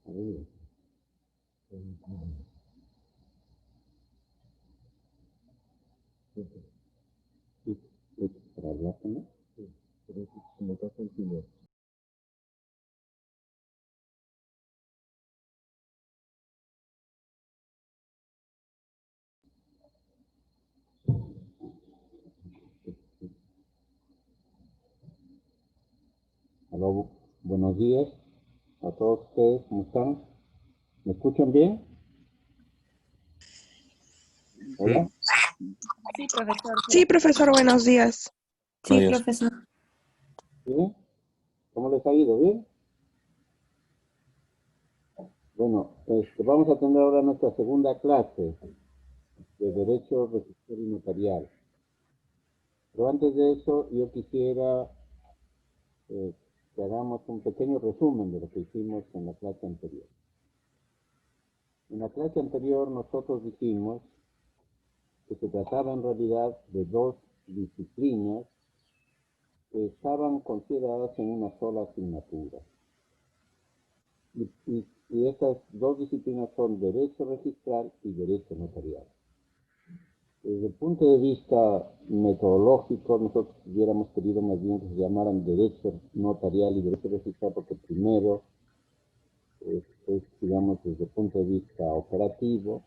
A ver. Sí, para hablar con él. Sí, pero es como está sencillo. Aló, buenos días a todos ustedes, ¿cómo están? ¿Me escuchan bien? Hola. Sí, profesor. Sí, profesor, buenos días. Sí, profesor. ¿Sí? ¿Cómo les ha ido? ¿Bien? Bueno, vamos a tener ahora nuestra segunda clase de Derecho Registral y Notarial. Pero antes de eso, yo quisiera que hagamos un pequeño resumen de lo que hicimos en la clase anterior. En la clase anterior nosotros dijimos que se trataba en realidad de dos disciplinas que estaban consideradas en una sola asignatura. Y estas dos disciplinas son Derecho Registral y Derecho Notarial. Desde el punto de vista metodológico, nosotros hubiéramos querido más bien que se llamaran Derecho Notarial y Derecho Registral, porque primero digamos, desde el punto de vista operativo,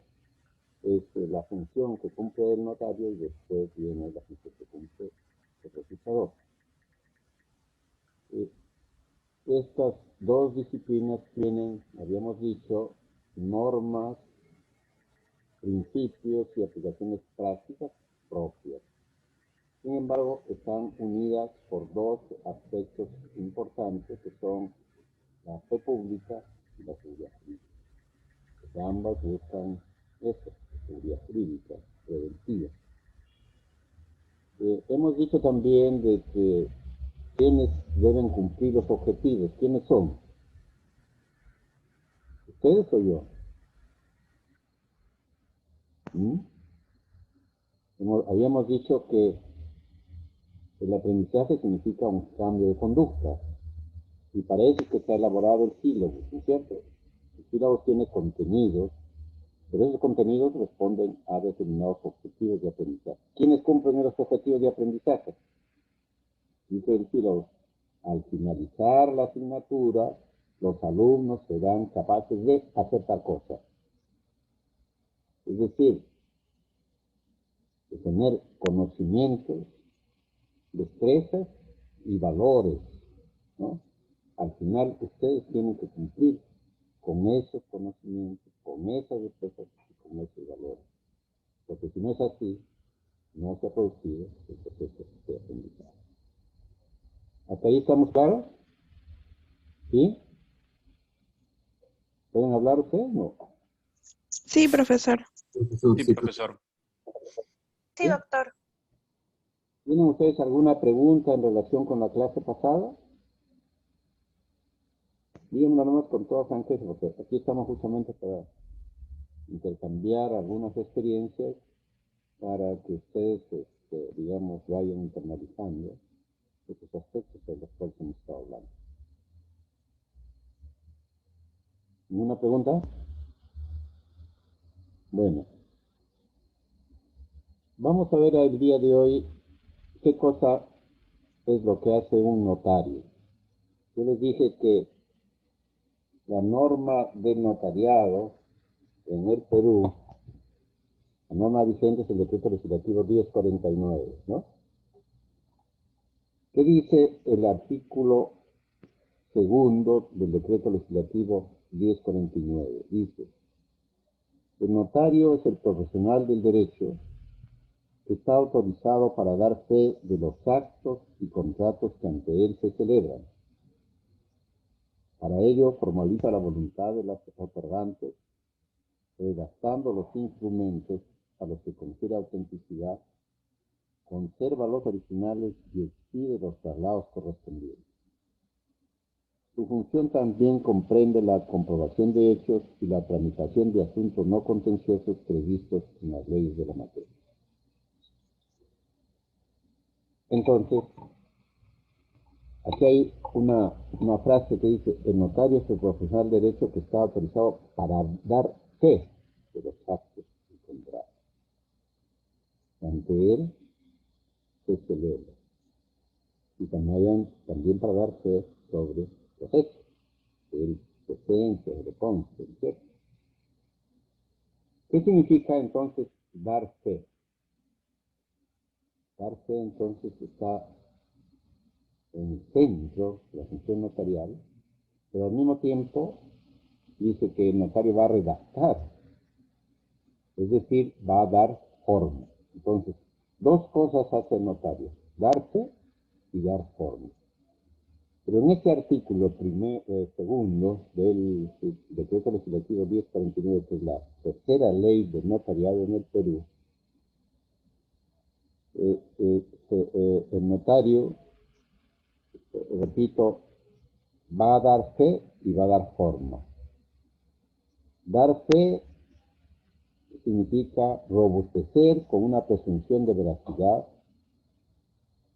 es la función que cumple el notario y después viene la función que cumple el registrador. Estas dos disciplinas tienen, habíamos dicho, normas, principios y aplicaciones prácticas propias. Sin embargo, están unidas por dos aspectos importantes que son la fe pública y la seguridad jurídica. Porque ambas buscan eso, seguridad jurídica, preventiva. Hemos dicho también de que quienes deben cumplir los objetivos, ¿quiénes son? ¿Ustedes o yo? Habíamos dicho que el aprendizaje significa un cambio de conducta, y para eso es que se ha elaborado el sílabus, ¿no es cierto? El sílabus tiene contenidos, pero esos contenidos responden a determinados objetivos de aprendizaje. ¿Quiénes cumplen los objetivos de aprendizaje? Dice el sílabus, al finalizar la asignatura, los alumnos serán capaces de hacer tal cosa. Es decir, de tener conocimientos, destrezas y valores, ¿no? Al final, ustedes tienen que cumplir con esos conocimientos, con esas destrezas y con esos valores. Porque si no es así, no se ha producido el proceso de aprendizaje. ¿Hasta ahí estamos claros? ¿Sí? ¿Pueden hablar ustedes? No. Sí, profesor. Sí, profesor. Sí, doctor. ¿Tienen ustedes alguna pregunta en relación con la clase pasada? Díganmelo nomás con toda franqueza, porque aquí estamos justamente para intercambiar algunas experiencias para que ustedes, digamos, vayan internalizando estos aspectos de los cuales hemos estado hablando. ¿Ninguna pregunta? Bueno, vamos a ver el día de hoy qué cosa es lo que hace un notario. Yo les dije que la norma del notariado en el Perú, la norma vigente es el decreto legislativo 1049, ¿no? ¿Qué dice el artículo segundo del decreto legislativo 1049? Dice, el notario es el profesional del derecho que está autorizado para dar fe de los actos y contratos que ante él se celebran. Para ello, formaliza la voluntad de los otorgantes, redactando los instrumentos a los que confiere autenticidad, conserva los originales y expide los traslados correspondientes. Su función también comprende la comprobación de hechos y la tramitación de asuntos no contenciosos previstos en las leyes de la materia. Entonces, aquí hay una frase que dice, el notario es el profesional de derecho que está autorizado para dar fe de los actos y contratos. Ante él se celebra. Y también para dar fe sobre los hechos. El presencia, el conste, ¿cierto? ¿Qué significa entonces dar fe? Dar fe entonces está en el centro de la función notarial, pero al mismo tiempo dice que el notario va a redactar, es decir, va a dar forma. Entonces, dos cosas hace el notario, dar fe y dar forma. Pero en este artículo segundo del decreto legislativo 1049, que es la tercera ley de notariado en el Perú, el notario, repito, va a dar fe y va a dar forma. Dar fe significa robustecer con una presunción de veracidad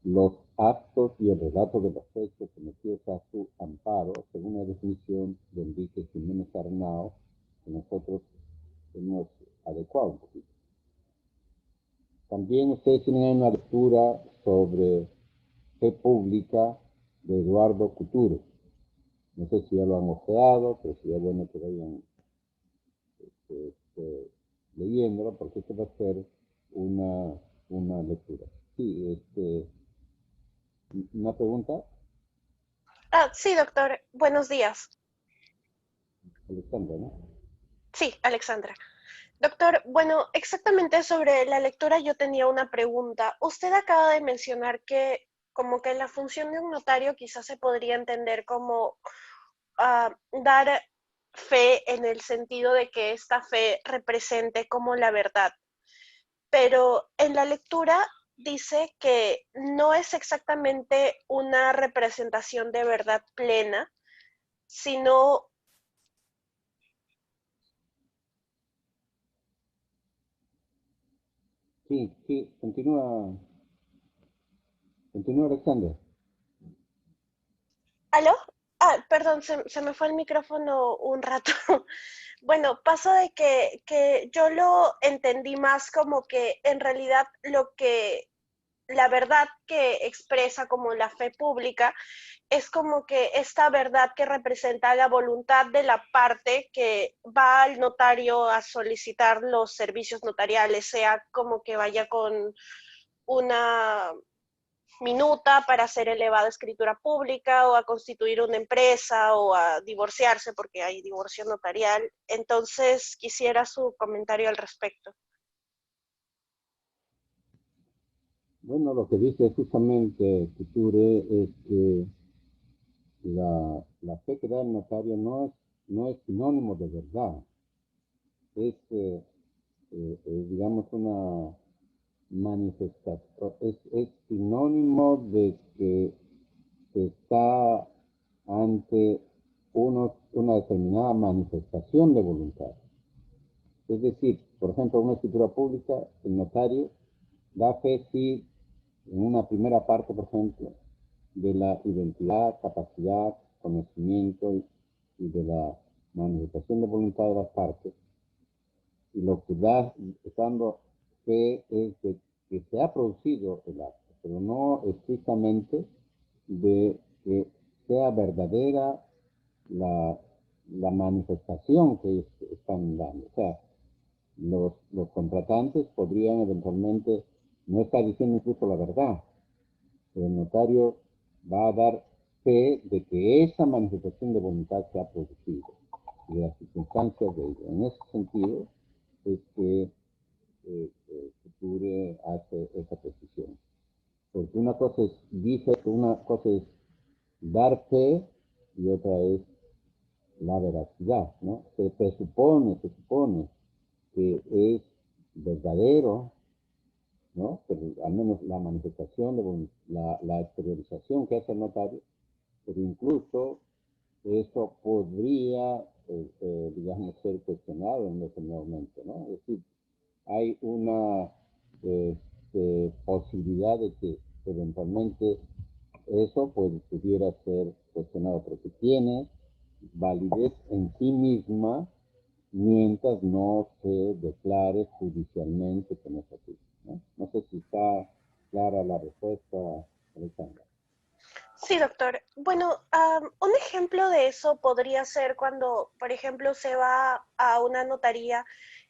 los actos y el relato de los hechos sometidos a su amparo, según la definición de Enrique Jiménez Arnao, que nosotros hemos adecuado un poquito. También ustedes tienen una lectura sobre fe pública de Eduardo Couture. No sé si ya lo han ojeado, pero sería bueno que vayan leyéndolo, porque esto va a ser una lectura. Sí, una pregunta, Sí, doctor. Buenos días. Alexandra, ¿no? Sí, Alexandra. Doctor, bueno, exactamente sobre la lectura yo tenía una pregunta. Usted acaba de mencionar que como que la función de un notario quizás se podría entender como dar fe en el sentido de que esta fe represente como la verdad. Pero en la lectura dice que no es exactamente una representación de verdad plena, sino... Sí, continúa Alexandra. ¿Aló? Perdón, se me fue el micrófono un rato. Bueno, pasa de que yo lo entendí más como que en realidad la verdad que expresa como la fe pública es como que esta verdad que representa la voluntad de la parte que va al notario a solicitar los servicios notariales, sea como que vaya con una minuta para hacer elevada escritura pública o a constituir una empresa o a divorciarse porque hay divorcio notarial. Entonces quisiera su comentario al respecto. Bueno, lo que dice justamente Couture es que la fe que da el notario no es sinónimo de verdad. Es, digamos, una manifestación, es sinónimo de que se está ante una determinada manifestación de voluntad. Es decir, por ejemplo, en una escritura pública, el notario da fe sí en una primera parte, por ejemplo, de la identidad, capacidad, conocimiento y de la manifestación de voluntad de las partes. Y lo que da, dando fe es de que se ha producido el acto, pero no estrictamente de que sea verdadera la manifestación que ellos están dando. O sea, los contratantes podrían eventualmente no estar diciendo incluso la verdad. El notario va a dar fe de que esa manifestación de voluntad se ha producido y de las circunstancias de ello. En ese sentido es que Couture hace esa precisión. Porque una cosa es dar fe y otra es la veracidad, ¿no? Se supone que es verdadero, ¿no? Pero al menos la manifestación, la exteriorización que hace el notario, pero incluso eso podría, digamos, ser cuestionado en determinado momento, ¿no? Es decir, hay una posibilidad de que eventualmente eso pues pudiera ser cuestionado, porque tiene validez en sí misma mientras no se declare judicialmente que no es así, ¿no? No sé si está clara la respuesta, Alexandra. Sí, doctor. Bueno, un ejemplo de eso podría ser cuando, por ejemplo, se va a una notaría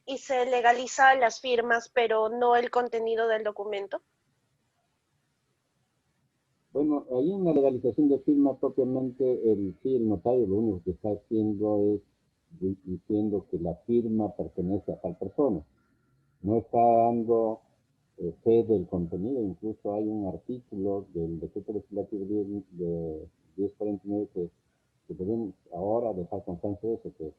y se legaliza las firmas, pero no el contenido del documento. Bueno, ahí en la legalización de firma propiamente el notario lo único que está haciendo es diciendo que la firma pertenece a tal persona. No está dando fe del contenido. Incluso hay un artículo del decreto legislativo de 1049 que debemos ahora dejar constancia de eso, que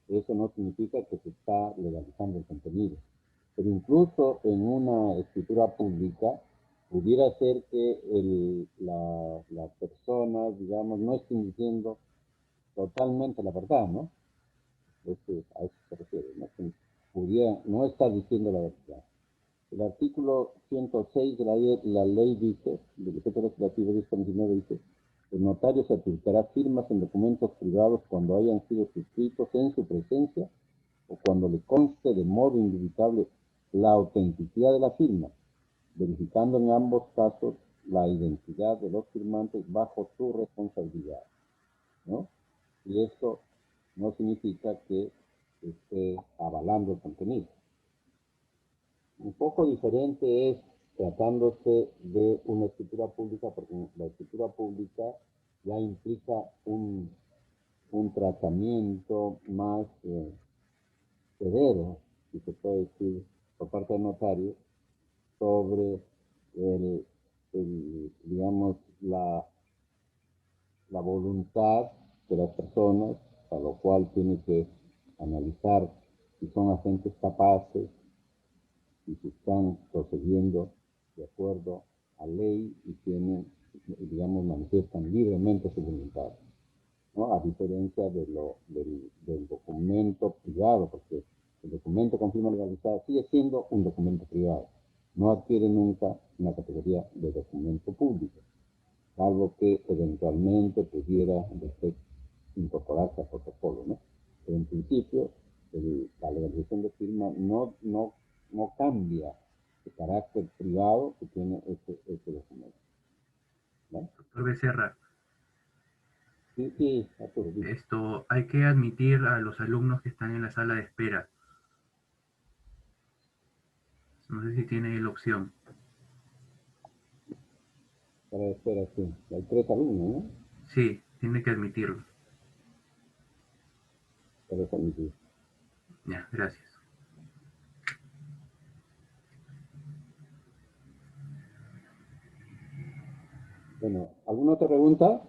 eso no significa que se está legalizando el contenido. Pero incluso en una escritura pública pudiera ser que la persona, digamos, no esté diciendo totalmente la verdad, ¿no? A eso se refiere, ¿no? Que pudiera, no está diciendo la verdad. El artículo 106 de la ley dice, del decreto legislativo 1049 dice, el notario certificará firmas en documentos privados cuando hayan sido suscritos en su presencia o cuando le conste de modo indubitable la autenticidad de la firma, verificando en ambos casos la identidad de los firmantes bajo su responsabilidad, ¿no? Y esto no significa que esté avalando el contenido. Un poco diferente es tratándose de una escritura pública, porque la escritura pública ya implica un tratamiento más severo, si se puede decir, por parte del notario, sobre digamos, la voluntad de las personas, a lo cual tiene que analizar si son agentes capaces y si están procediendo de acuerdo a ley y tienen, digamos, manifiestan libremente su voluntad, ¿no? A diferencia del documento privado, porque el documento con firma legalizada sigue siendo un documento privado, no adquiere nunca una categoría de documento público, salvo que eventualmente pudiera después incorporarse al protocolo, ¿no? Pero en principio, la legalización de firma no cambia el carácter privado que tiene este documento, ¿no? Doctor Becerra, Sí, sí, Arturo, dice. esto hay que admitir a los alumnos que están en la sala de espera. No sé si tiene la opción. Espera, sí. Hay 3 alumnos, ¿no? Sí, tiene que admitirlo. Para admitir. Ya, gracias. Bueno, ¿alguna otra pregunta?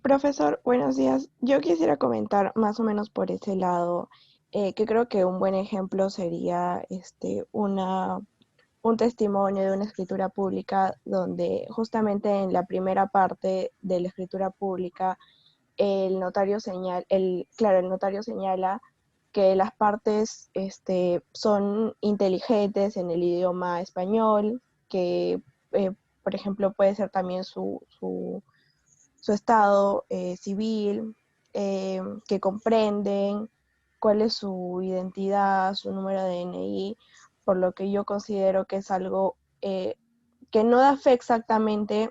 Profesor, buenos días. Yo quisiera comentar más o menos por ese lado, que creo que un buen ejemplo sería un testimonio de una escritura pública donde justamente en la primera parte de la escritura pública el notario señala que las partes son inteligentes en el idioma español, que por ejemplo puede ser también su estado civil, que comprenden cuál es su identidad, su número de DNI, por lo que yo considero que es algo que no da fe exactamente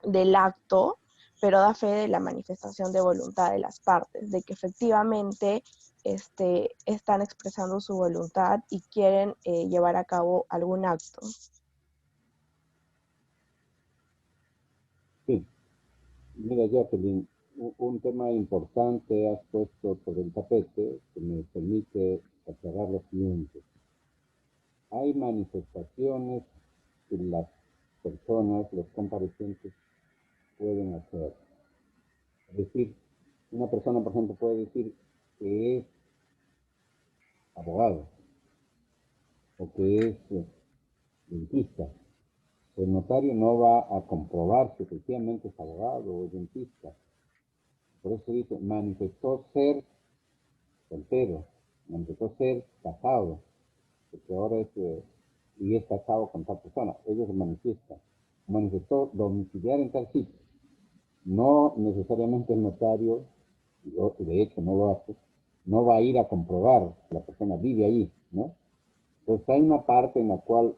del acto, pero da fe de la manifestación de voluntad de las partes, de que efectivamente están expresando su voluntad y quieren llevar a cabo algún acto. Sí. Mira, Jacqueline, un tema importante has puesto sobre el tapete que me permite aclarar lo siguiente. Hay manifestaciones que las personas, los comparecientes, pueden hacer. Es decir, una persona, por ejemplo, puede decir que es abogado o que es dentista. El notario no va a comprobar si efectivamente es abogado o es dentista. Por eso dice, manifestó ser soltero, manifestó ser casado, porque ahora y es casado con tal persona. Ellos lo manifiestan. manifestó domiciliar en tal sitio. No necesariamente el notario, de hecho no lo hace, no va a ir a comprobar que la persona vive ahí, ¿no? Entonces hay una parte en la cual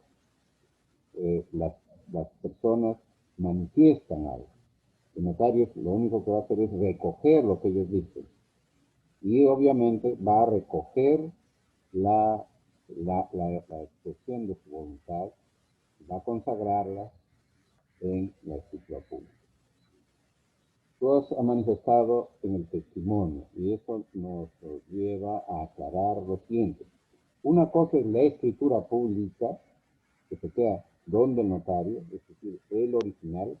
las personas manifiestan algo. El notario lo único que va a hacer es recoger lo que ellos dicen. Y obviamente va a recoger la expresión de su voluntad, va a consagrarla en la escritura pública. Tú has manifestado en el testimonio y eso nos lleva a aclarar lo siguiente. Una cosa es la escritura pública, que se queda donde el notario, es decir, el original,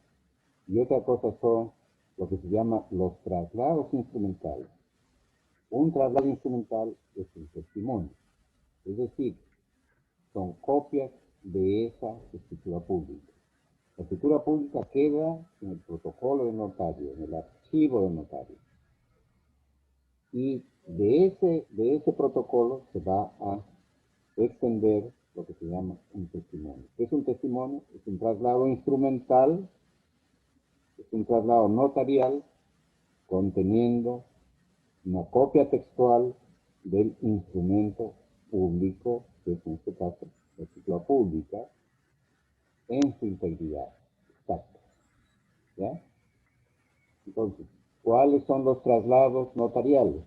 y otra cosa son lo que se llama los traslados instrumentales. Un traslado instrumental es el testimonio, es decir, son copias de esa escritura pública. La escritura pública queda en el protocolo del notario, en el archivo del notario. Y de ese protocolo se va a extender lo que se llama un testimonio. ¿Qué es un testimonio? Es un traslado instrumental, es un traslado notarial conteniendo una copia textual del instrumento público, que es en este caso la escritura pública, en su integridad exacta. ¿Ya? Entonces, ¿cuáles son los traslados notariales?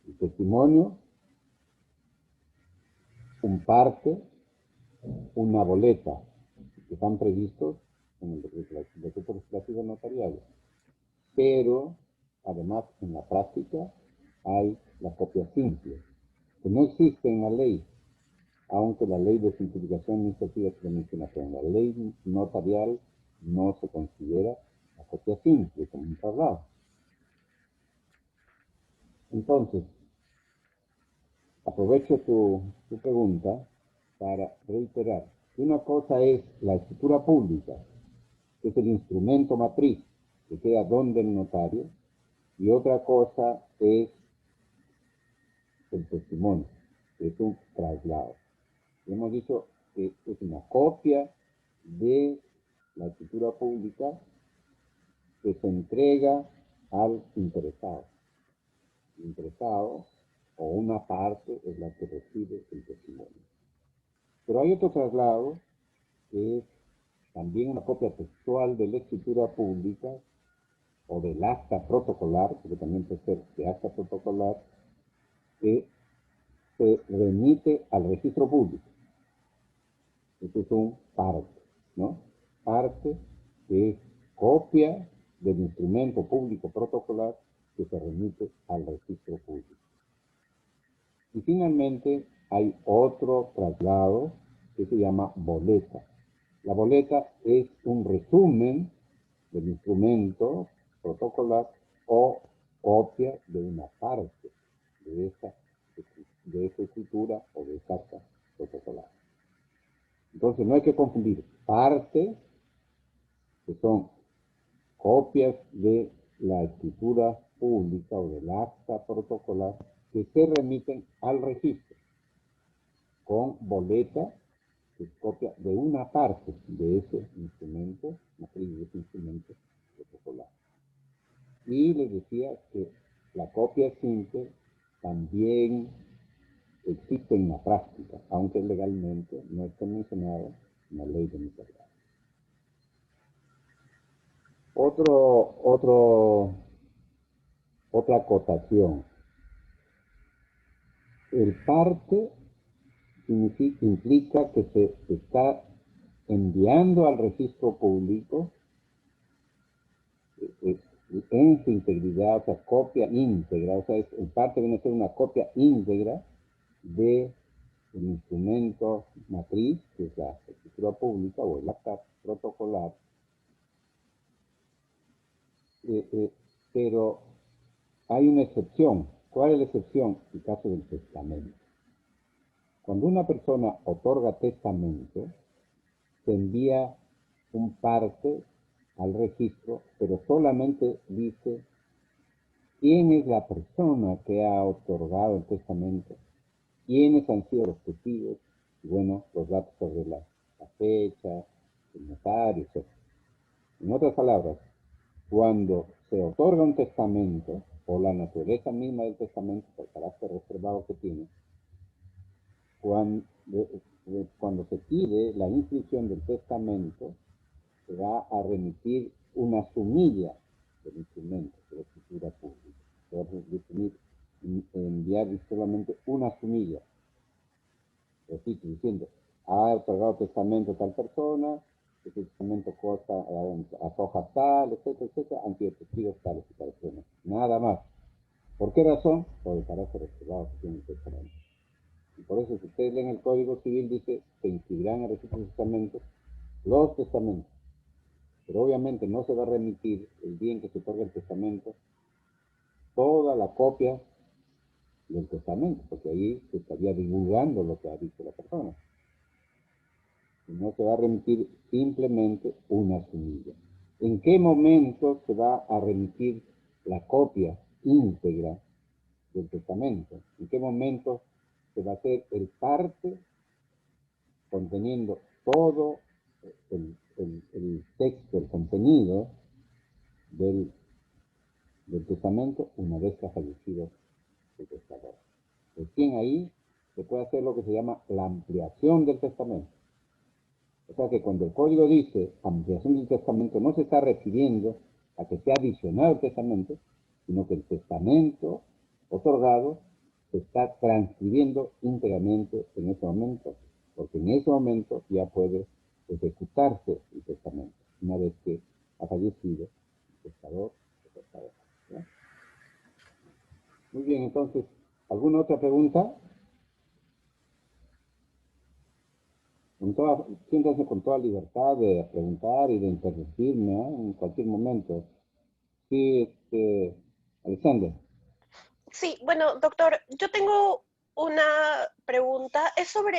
El testimonio, un parte, una boleta, que están previstos en el decreto legislativo notarial. Pero, además, en la práctica hay la copia simple, que no existe en la ley, aunque la ley de simplificación administrativa se menciona, pero en la ley notarial no se considera la copia simple como un traslado. Entonces, aprovecho tu pregunta para reiterar que una cosa es la escritura pública, que es el instrumento matriz que queda donde el notario, y otra cosa es el testimonio, que es un traslado. Hemos dicho que es una copia de la escritura pública que se entrega al interesado. El interesado o una parte es la que recibe el testimonio. Pero hay otro traslado que es también una copia textual de la escritura pública o del acta protocolar, porque también puede ser de acta protocolar, que se remite al registro público. Este es un parte, ¿no? Parte que es copia del instrumento público protocolar que se remite al registro público. Y finalmente hay otro traslado que se llama boleta. La boleta es un resumen del instrumento protocolar o copia de una parte de esa escritura o de esa acta protocolar. Entonces no hay que confundir parte, que son copias de la escritura pública o del acta protocolar que se remiten al registro, con boleta, que es copia de una parte de ese instrumento, matriz de ese instrumento protocolar. Y les decía que la copia simple también existe en la práctica, aunque legalmente no está mencionada en la ley de notariado. Otra acotación. El parte implica que se está enviando al registro público en su integridad, o sea, copia íntegra, o sea, el parte viene a ser una copia íntegra del instrumento matriz, que es la escritura pública o el acta protocolar, pero hay una excepción. ¿Cuál es la excepción? El caso del testamento. Cuando una persona otorga testamento, se envía un parte al registro, pero solamente dice quién es la persona que ha otorgado el testamento, quiénes han sido los testigos, y bueno, los datos sobre la fecha, el notario, etc. En otras palabras, cuando se otorga un testamento, o la naturaleza misma del testamento, por el carácter reservado que tiene, cuando se pide la inscripción del testamento, se va a remitir una sumilla del instrumento de la escritura pública. Se va a enviar solamente una sumilla. Repito, diciendo, ha otorgado testamento a tal persona, ese testamento consta a hoja tal, etcétera, etcétera, han sido testigos tales y tales personas. Nada más. ¿Por qué razón? Por el carácter reservado que tiene el testamento. Y por eso, si ustedes leen el Código Civil, dice, se inscribirán en el registro de testamentos los testamentos. Pero obviamente no se va a remitir el día en que se otorga el testamento toda la copia del testamento, porque ahí se estaría divulgando lo que ha dicho la persona. Y no se va a remitir simplemente una sumilla. ¿En qué momento se va a remitir la copia íntegra del testamento? ¿En qué momento se va a hacer el parte conteniendo todo el texto, el contenido del testamento una vez que ha fallecido el testador? Recién ahí se puede hacer lo que se llama la ampliación del testamento. O sea que cuando el código dice ampliación del testamento, no se está refiriendo a que sea adicionado el testamento, sino que el testamento otorgado se está transcribiendo íntegramente en ese momento, porque en ese momento ya puede ejecutarse el testamento, una vez que ha fallecido el testador o testadora, ¿ya? Muy bien, entonces, ¿alguna otra pregunta? Siéntanse con toda libertad de preguntar y de interrumpirme, ¿eh? En cualquier momento. Sí, Alexander. Sí, bueno, doctor, yo tengo una pregunta. Es sobre,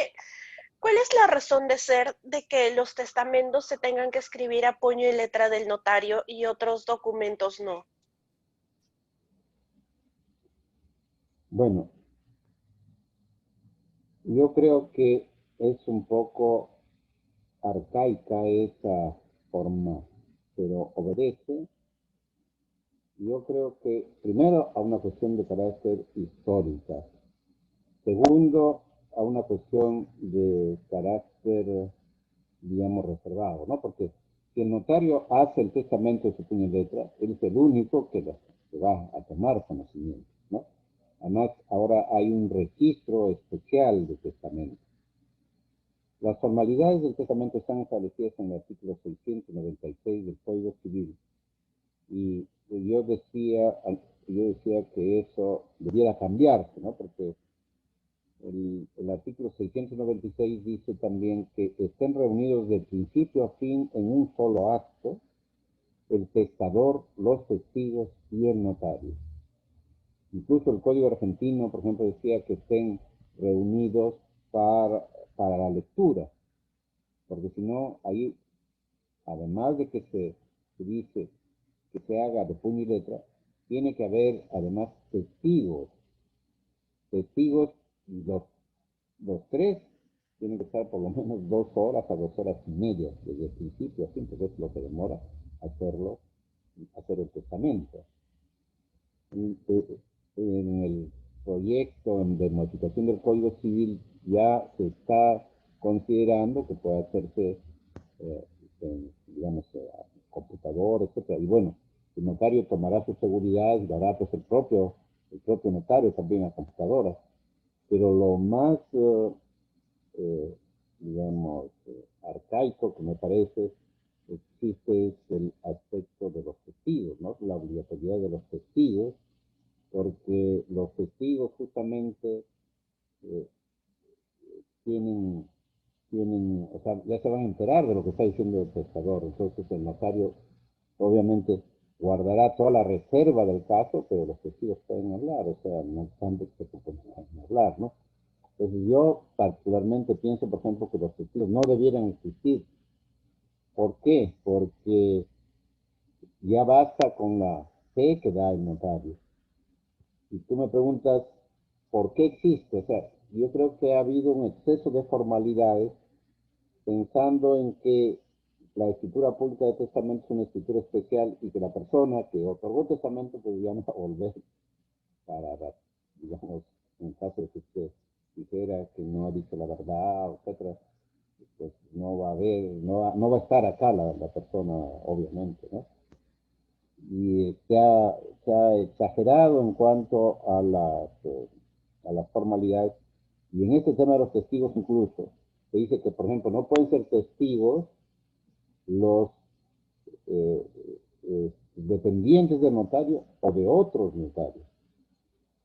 ¿cuál es la razón de ser de que los testamentos se tengan que escribir a puño y letra del notario y otros documentos no? Bueno, yo creo que es un poco arcaica esa forma, pero obedece, yo creo que primero a una cuestión de carácter histórica, segundo a una cuestión de carácter, digamos, reservado, ¿no? Porque si el notario hace el testamento de su puño y letra, él es el único que va a tomar conocimiento, ¿no? Además, ahora hay un registro especial de testamento. Las formalidades del testamento están establecidas en el artículo 696 del Código Civil. Y yo decía que eso debiera cambiarse, ¿no? Porque el artículo 696 dice también que estén reunidos de principio a fin en un solo acto el testador, los testigos y el notario. Incluso el Código Argentino, por ejemplo, decía que estén reunidos para la lectura, porque si no, ahí, además de que se dice que se haga de puño y letra, tiene que haber además testigos, y los tres tienen que estar por lo menos 2 horas a 2 horas y media, desde el principio a fin, porque es lo que demora hacer el testamento. En el proyecto de modificación del Código Civil ya se está considerando que puede hacerse, digamos, a computador, etcétera. Y bueno, el notario tomará su seguridad y lo hará pues el propio notario también a computadora. Pero lo más, digamos, arcaico que me parece existe es el aspecto de los testigos, ¿no? La obligatoriedad de los testigos, porque los testigos justamente tienen, o sea, ya se van a enterar de lo que está diciendo el testador. Entonces el notario obviamente guardará toda la reserva del caso, pero los testigos pueden hablar, o sea, no obstante que se pueden hablar, ¿no? Entonces yo particularmente pienso, por ejemplo, que los testigos no debieran existir. ¿Por qué? Porque ya basta con la fe que da el notario. Y tú me preguntas, ¿por qué existe? O sea, yo creo que ha habido un exceso de formalidades pensando en que la escritura pública de testamento es una escritura especial y que la persona que otorgó el testamento pues ya no va a volver para, digamos, en caso de que usted dijera que no ha dicho la verdad, etcétera, pues no va a haber, no va a estar acá la persona, obviamente, ¿no? Y se ha exagerado en cuanto a las formalidades. Y en este tema de los testigos incluso, se dice que, por ejemplo, no pueden ser testigos los dependientes del notario o de otros notarios.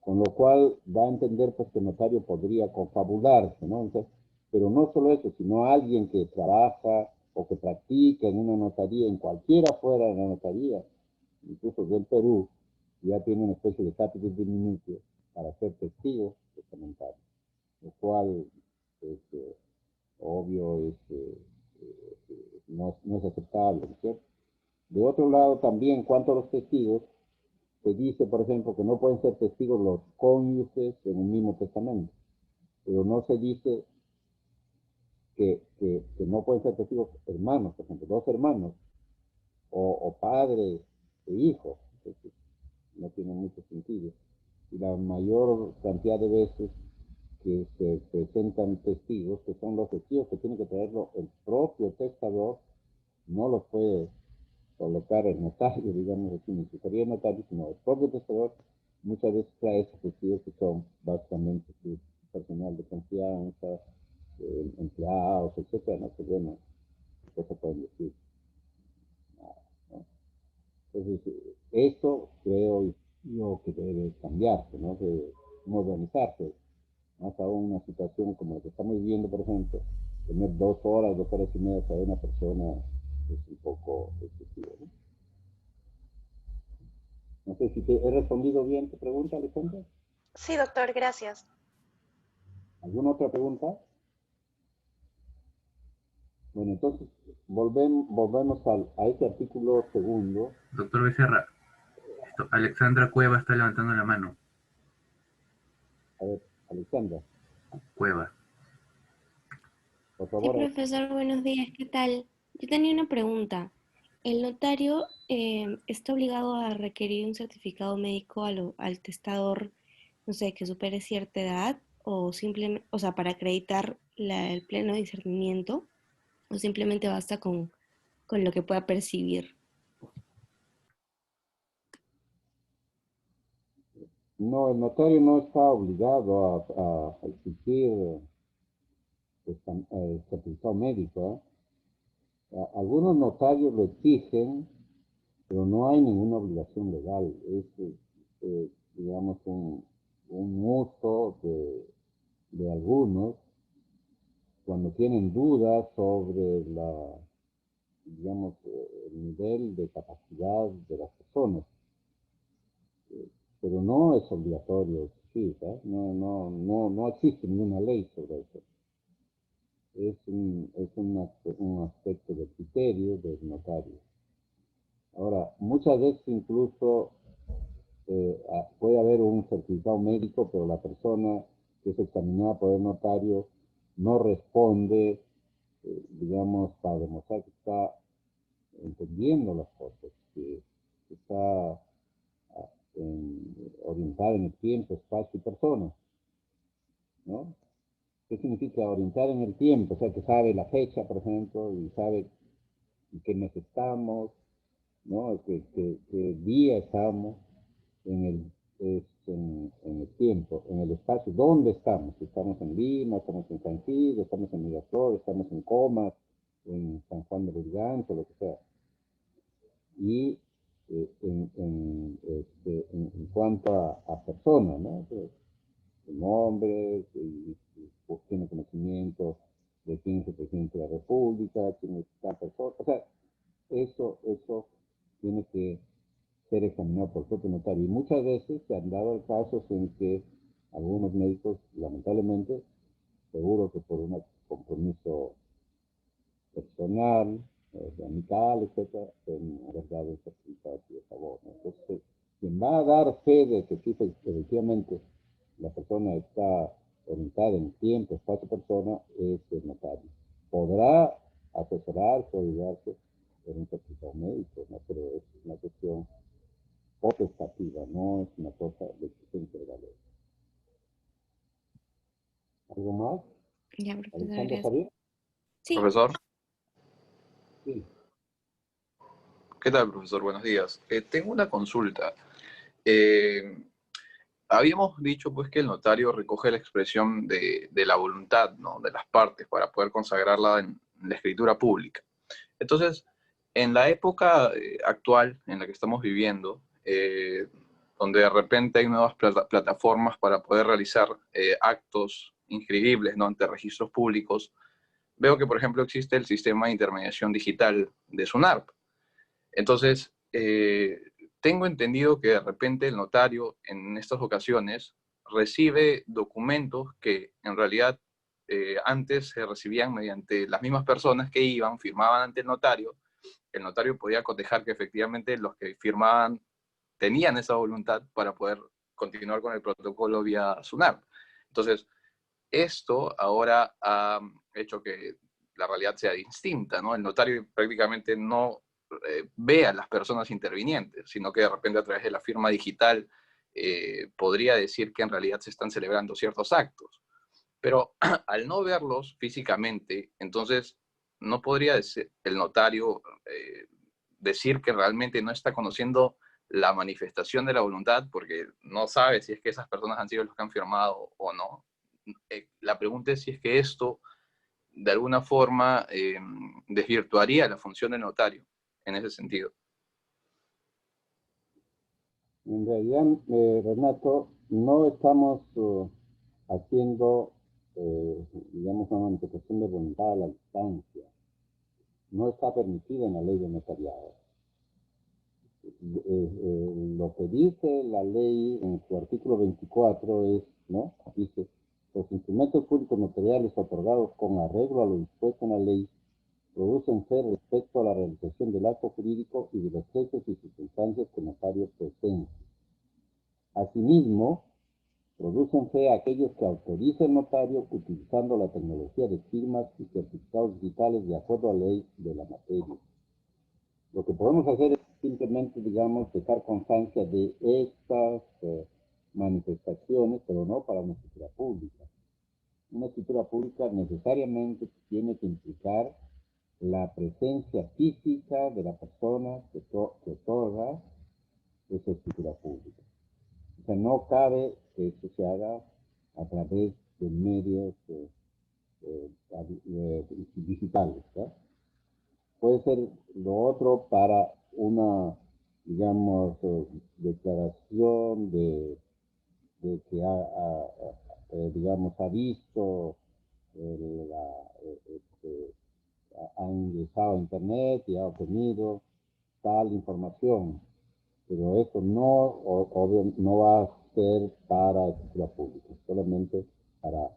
Con lo cual da a entender pues, que el notario podría confabularse, ¿no? Entonces, pero no solo eso, sino alguien que trabaja o que practica en una notaría, en cualquiera fuera de la notaría, incluso del Perú, ya tiene una especie de capitis diminutio para ser testigo testamentario, lo cual es obvio, no es aceptable, ¿no es cierto? De otro lado, también, en cuanto a los testigos, se dice, por ejemplo, que no pueden ser testigos los cónyuges en un mismo testamento, pero no se dice que no pueden ser testigos hermanos, por ejemplo, dos hermanos, o padres e hijos. Entonces, no tiene mucho sentido. Y la mayor cantidad de veces que se presentan testigos, que son los testigos que tiene que traerlo el propio testador, no los puede colocar el notario, digamos así, ni siquiera el notario, sino el propio testador, muchas veces trae esos testigos que son básicamente su personal de confianza, empleados, etcétera, no sé, bueno, ¿qué se pueden decir? ¿No? Entonces, eso creo yo que debe cambiarse, ¿no? De modernizarse, más aún una situación como la que estamos viviendo, por ejemplo, tener 2 horas y media para una persona es un poco excesivo, ¿no? No sé si te he respondido bien tu pregunta, Alejandra. Sí, doctor, gracias. ¿Alguna otra pregunta? Bueno, entonces volvemos a ese artículo segundo. Doctor Becerra, Alexandra Cueva está levantando la mano. A ver, Alexandra, Cueva. por Sí, favor. profesor, buenos días, ¿qué tal? Yo tenía una pregunta. ¿El notario está obligado a requerir un certificado médico al testador, no sé, que supere cierta edad o simplemente, o sea, para acreditar el pleno discernimiento o simplemente basta con lo que pueda percibir? No, el notario no está obligado a exigir certificado médico, ¿eh? Algunos notarios lo exigen, pero no hay ninguna obligación legal. Es, digamos, un uso de algunos cuando tienen dudas sobre digamos, el nivel de capacidad de las personas. Pero no es obligatorio exigir, ¿eh? No existe ninguna ley sobre eso. Es un aspecto de criterio del notario. Ahora, muchas veces incluso puede haber un certificado médico, pero la persona que es examinada por el notario no responde, digamos, para demostrar que está entendiendo las cosas, que está orientada en el tiempo, espacio y persona, ¿no? ¿Qué significa orientar en el tiempo? O sea, que sabe la fecha, por ejemplo, y sabe en qué mes estamos, ¿no? ¿Qué día estamos en el tiempo, en el espacio, ¿dónde estamos? Estamos en Lima, estamos en San Gil, estamos en Miraflores, estamos en Comas, en San Juan de Lurigancho, lo que sea. Y en cuanto a personas, ¿no? Su nombre, pues, tiene conocimiento de quién es el presidente de la República, quién es tal persona. O sea, eso tiene que ser examinado por el propio notario. Y muchas veces se han dado casos en que algunos médicos, lamentablemente, seguro que por un compromiso personal, amical, etcétera, en verdad el certificado de favor, ¿no? Entonces, quien va a dar fe de que sí, efectivamente la persona está orientada en tiempo, espacio, persona, es el notario. Podrá asesorarse o ayudarse por un certificado médico, ¿no? Pero es una cuestión potestativa, no es una cosa de exigencia de la ley. ¿Algo más? Ya, profesor, ¿Alexandra, gracias. está bien? Sí, Profesor, Sí. ¿qué tal, profesor? Buenos días. Tengo una consulta. Eh, Habíamos dicho pues que el notario recoge la expresión de la voluntad, ¿no? De las partes para poder consagrarla en la escritura pública. Entonces, en la época actual en la que estamos viviendo, donde de repente hay nuevas plataformas para poder realizar actos inscribibles, ¿no? Ante registros públicos, veo que, por ejemplo, existe el sistema de intermediación digital de SUNARP. Entonces, tengo entendido que de repente el notario en estas ocasiones recibe documentos que en realidad antes se recibían mediante las mismas personas que iban, firmaban ante el notario podía cotejar que efectivamente los que firmaban tenían esa voluntad para poder continuar con el protocolo vía SUNARP. Entonces, esto ahora ha hecho que la realidad sea distinta, ¿no? El notario prácticamente no ve a las personas intervinientes, sino que de repente a través de la firma digital podría decir que en realidad se están celebrando ciertos actos. Pero al no verlos físicamente, entonces no podría decir, el notario decir que realmente no está conociendo la manifestación de la voluntad porque no sabe si es que esas personas han sido los que han firmado o no. La pregunta es si es que esto de alguna forma desvirtuaría la función del notario en ese sentido. En realidad, Renato, no estamos haciendo, digamos, una manifestación de voluntad a la distancia. No está permitido en la ley de notariado. Lo que dice la ley en su artículo 24 es, ¿no? Dice, los instrumentos públicos notariales otorgados con arreglo a lo dispuesto en la ley producen fe respecto a la realización del acto jurídico y de los hechos y circunstancias que el notario presente. Asimismo, producen fe a aquellos que autoriza el notario utilizando la tecnología de firmas y certificados digitales de acuerdo a la ley de la materia. Lo que podemos hacer es simplemente, digamos, dejar constancia de estas manifestaciones, pero no para una escritura pública. Una escritura pública necesariamente tiene que implicar la presencia física de la persona que otorga esa escritura pública. O sea, no cabe que eso se haga a través de medios digitales, ¿no? Puede ser lo otro para una, digamos, declaración de que digamos, ha visto, ha ingresado a internet y ha obtenido tal información, pero eso no va a ser para escritura pública, solamente para,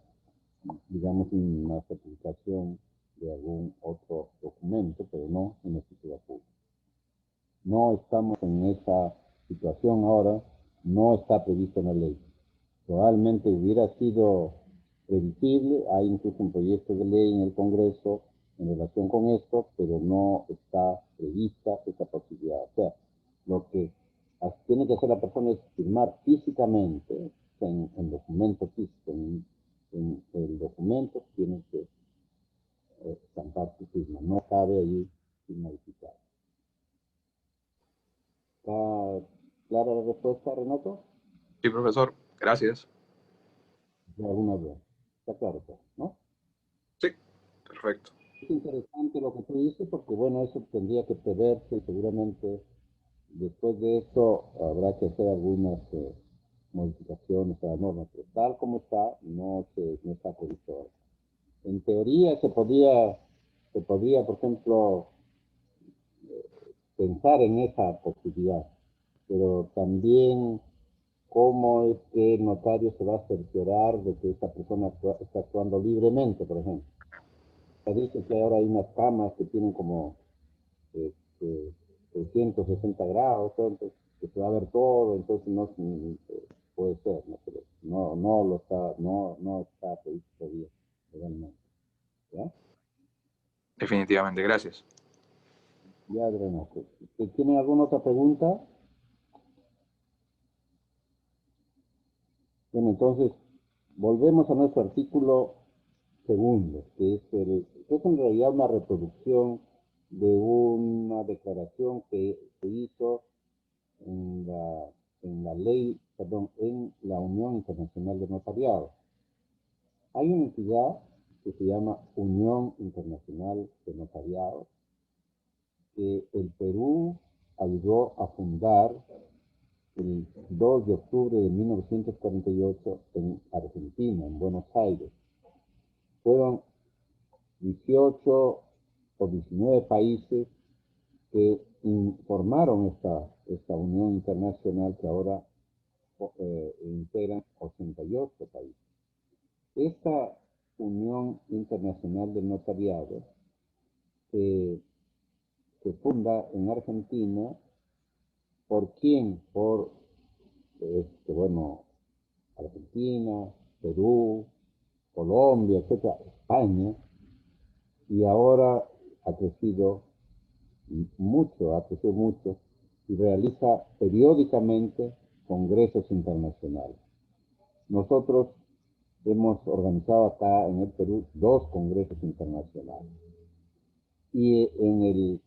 digamos, una certificación de algún otro documento, pero no en escritura pública. No estamos en esa situación ahora, no está previsto en la ley. Probablemente hubiera sido previsible, hay incluso un proyecto de ley en el Congreso en relación con esto, pero no está prevista esa posibilidad. O sea, lo que tiene que hacer la persona es firmar físicamente, en documento físico, en el documento tiene que estampar su firma, no cabe ahí firma digital. ¿Está clara la respuesta, Renato? Sí, profesor, gracias. ¿De alguna duda? Está claro, ¿no? Sí, perfecto. Es interesante lo que tú dices porque, bueno, eso tendría que preverse y seguramente después de eso habrá que hacer algunas modificaciones a la norma, pero tal como está, no está previsto ahora. En teoría se podía, por ejemplo, pensar en esa posibilidad, pero también cómo es que el notario se va a cerciorar de que esa persona está actuando libremente, por ejemplo. Se dice que ahora hay unas camas que tienen como 360 grados, entonces que se va a ver todo, entonces no puede ser, ¿no? Pero no está previsto todavía legalmente. ¿Ya? Definitivamente, gracias. Ya, Adriana. ¿Tienen alguna otra pregunta? Bueno, entonces, volvemos a nuestro artículo segundo, que es en realidad una reproducción de una declaración que se hizo en en la Unión Internacional de Notariado. Hay una entidad que se llama Unión Internacional de Notariado, que el Perú ayudó a fundar el 2 de octubre de 1948 en Argentina, en Buenos Aires. Fueron 18 o 19 países que formaron esta unión internacional que ahora integran 88 países. Esta Unión Internacional del Notariado se funda en Argentina. ¿Por quién? Por, Argentina, Perú, Colombia, etcétera, España, y ahora ha crecido mucho, y realiza periódicamente congresos internacionales. Nosotros hemos organizado acá en el Perú 2 congresos internacionales. Y en el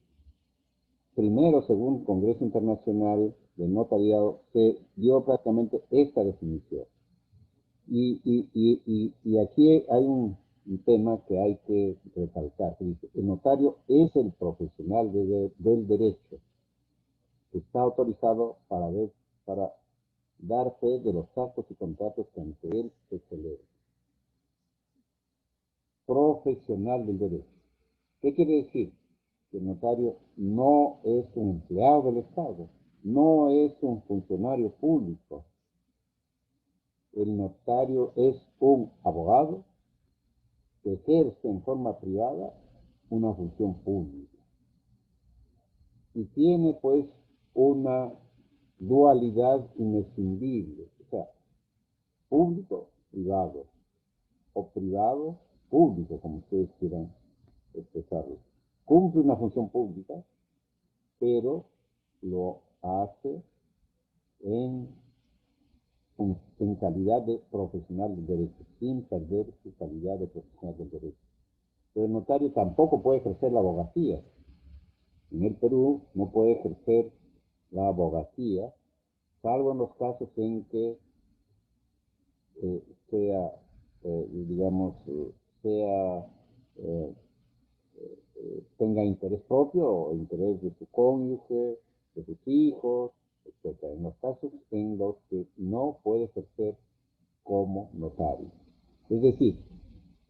primero o segundo Congreso Internacional de Notariado se dio prácticamente esta definición. Y aquí hay un tema que hay que recalcar, que dice: el notario es el profesional del derecho que está autorizado para dar fe de los actos y contratos que ante él se celebran. Profesional del derecho. ¿Qué quiere decir? Que el notario no es un empleado del Estado, no es un funcionario público. El notario es un abogado que ejerce en forma privada una función pública. Y tiene pues una dualidad inescindible, o sea, público-privado, o privado-público, como ustedes quieran expresarlo. Cumple una función pública, pero lo hace en calidad de profesional del derecho, sin perder su calidad de profesional del derecho. Pero el notario tampoco puede ejercer la abogacía. En el Perú no puede ejercer la abogacía, salvo en los casos en que tenga interés propio o interés de su cónyuge, de sus hijos, etc. En los casos en los que no puede ejercer como notario. Es decir,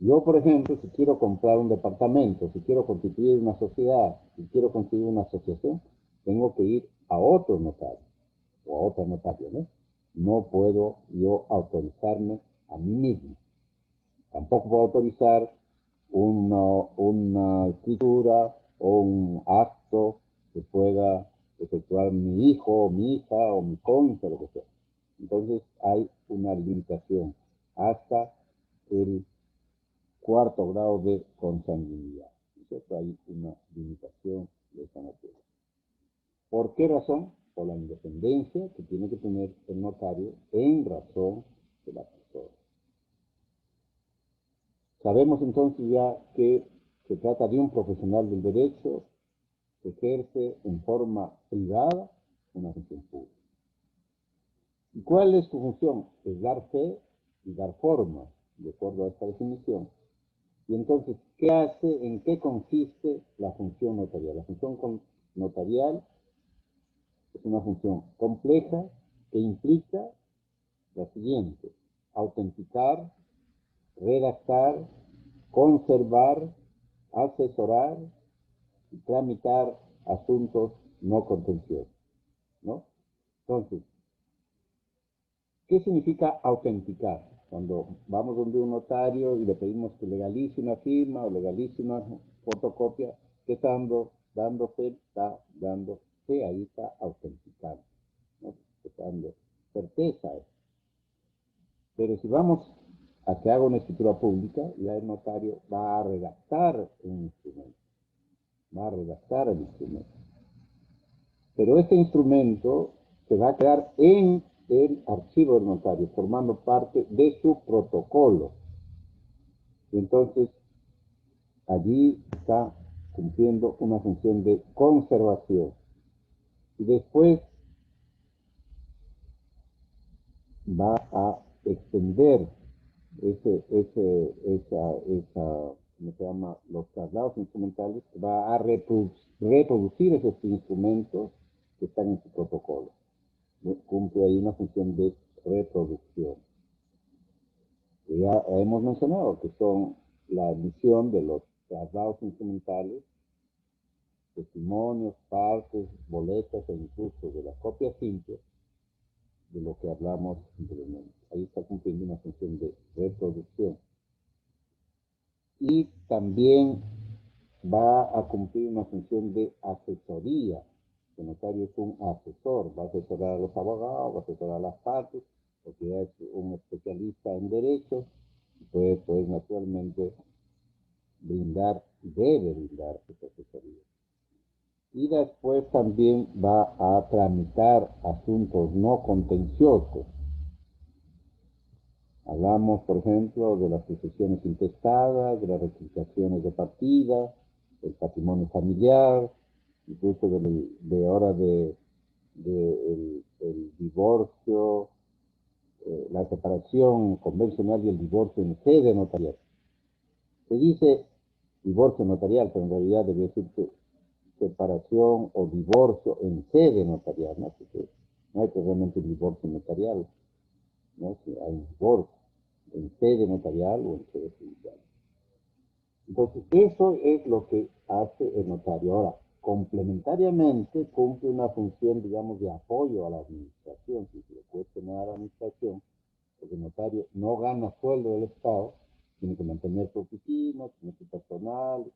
yo, por ejemplo, si quiero comprar un departamento, si quiero constituir una sociedad, si quiero constituir una asociación, tengo que ir a otro notario o a otra notaria, ¿no? No puedo yo autorizarme a mí mismo. Tampoco puedo autorizar una escritura o un acto que pueda efectuar mi hijo o mi hija o mi cónyuge, lo que sea. Entonces hay una limitación hasta el 4º grado de consanguinidad. ¿Cierto? Hay una limitación de esa naturaleza. ¿Por qué razón? Por la independencia que tiene que tener el notario en razón de la persona. Sabemos entonces ya que se trata de un profesional del derecho que ejerce en forma privada una función pública. ¿Y cuál es su función? Es dar fe y dar forma, de acuerdo a esta definición. Y entonces, ¿qué hace? ¿En qué consiste la función notarial? La función notarial es una función compleja que implica la siguiente: autenticar, redactar, conservar, asesorar y tramitar asuntos no contenciosos, ¿no? Entonces, ¿qué significa autenticar? Cuando vamos donde un notario y le pedimos que legalice una firma o legalice una fotocopia, ¿qué está dando fe? Está dando fe, ahí está autenticando, ¿no? Está dando certeza. Pero si vamos a que haga una escritura pública, ya el notario va a redactar un instrumento. va a redactar el instrumento. Pero este instrumento se va a quedar en el archivo del notario, formando parte de su protocolo. Y entonces, allí está cumpliendo una función de conservación. Y después va a extender ¿cómo se llama? Los traslados instrumentales, va a reproducir esos instrumentos que están en su protocolo. Cumple ahí una función de reproducción. Ya hemos mencionado que son la emisión de los traslados instrumentales, testimonios, partes, boletas e incluso de las copias simples de lo que hablamos anteriormente. Ahí está cumpliendo una función de reproducción. Y también va a cumplir una función de asesoría. El notario es un asesor, va a asesorar a los abogados, va a asesorar a las partes, porque ya es un especialista en derecho, y puede, pues, naturalmente brindar, debe brindar esa asesoría. Y después también va a tramitar asuntos no contenciosos. Hablamos, por ejemplo, de las sucesiones intestadas, de las rectificaciones de partida, del patrimonio familiar, incluso el divorcio, la separación convencional y el divorcio en sede notarial. Se dice divorcio notarial, pero en realidad debe decirse separación o divorcio en sede notarial, ¿no? Porque no hay realmente un divorcio notarial, ¿no? Si hay un divorcio en sede notarial o en sede judicial. Entonces, eso es lo que hace el notario. Ahora, complementariamente cumple una función, digamos, de apoyo a la administración. Si se le cuesta nada a la administración, porque el notario no gana sueldo del Estado, tiene que mantener su oficina, tiene su personal,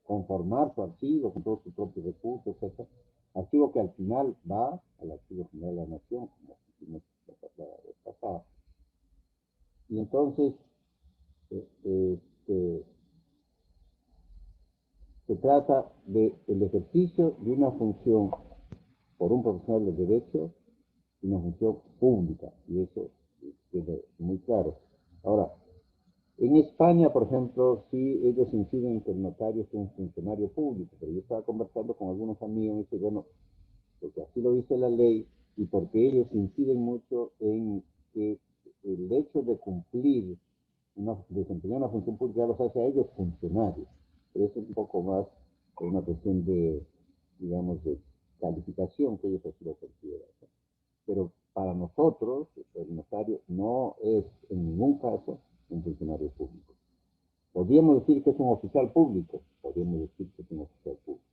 conformar su archivo con todos sus propios recursos, etc. Archivo que al final va al Archivo General de la Nación, como dijimos la vez pasada. Y entonces, se trata del ejercicio de una función por un profesional de derecho, una función pública, y eso queda muy claro. Ahora, en España, por ejemplo, sí ellos inciden en que el notario es un funcionario público, pero yo estaba conversando con algunos amigos y dije, bueno, porque así lo dice la ley y porque ellos inciden mucho en que el hecho de cumplir, desempeñar una función pública los hace a ellos funcionarios. Pero es un poco más una cuestión de, digamos, de calificación que ellos así lo consideran. Pero para nosotros, el notario no es en ningún caso un funcionario público. Podríamos decir que es un oficial público, podríamos decir que es un oficial público,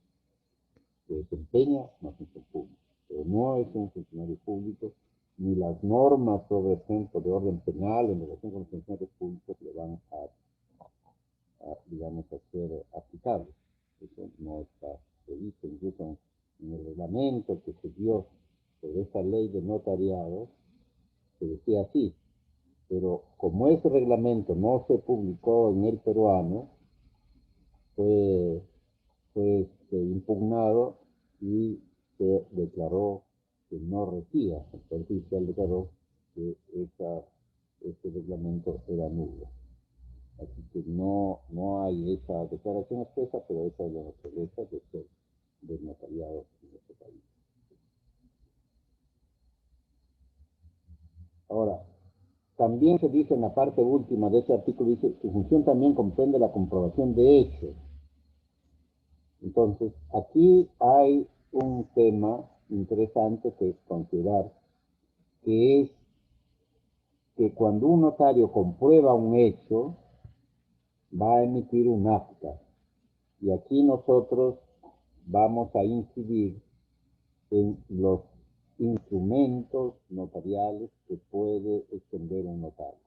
que desempeña una función pública, pero no es un funcionario público, ni las normas sobre ejemplo de orden penal en relación con los funcionarios públicos le van digamos, a ser aplicables. Eso no está previsto, incluso en el reglamento que se dio sobre esta ley de notariado, se decía así, pero como ese reglamento no se publicó en el peruano, fue impugnado y se declaró que no regía. El Poder Judicial declaró que este reglamento era nulo. Así que no hay esa declaración expresa, pero esa es la naturaleza del notariado en este país. Ahora, también se dice en la parte última de este artículo, dice, su función también comprende la comprobación de hechos. Entonces, aquí hay un tema interesante que considerar, que es que cuando un notario comprueba un hecho, va a emitir un acta. Y aquí nosotros vamos a incidir en los instrumentos notariales que puede extender un notario.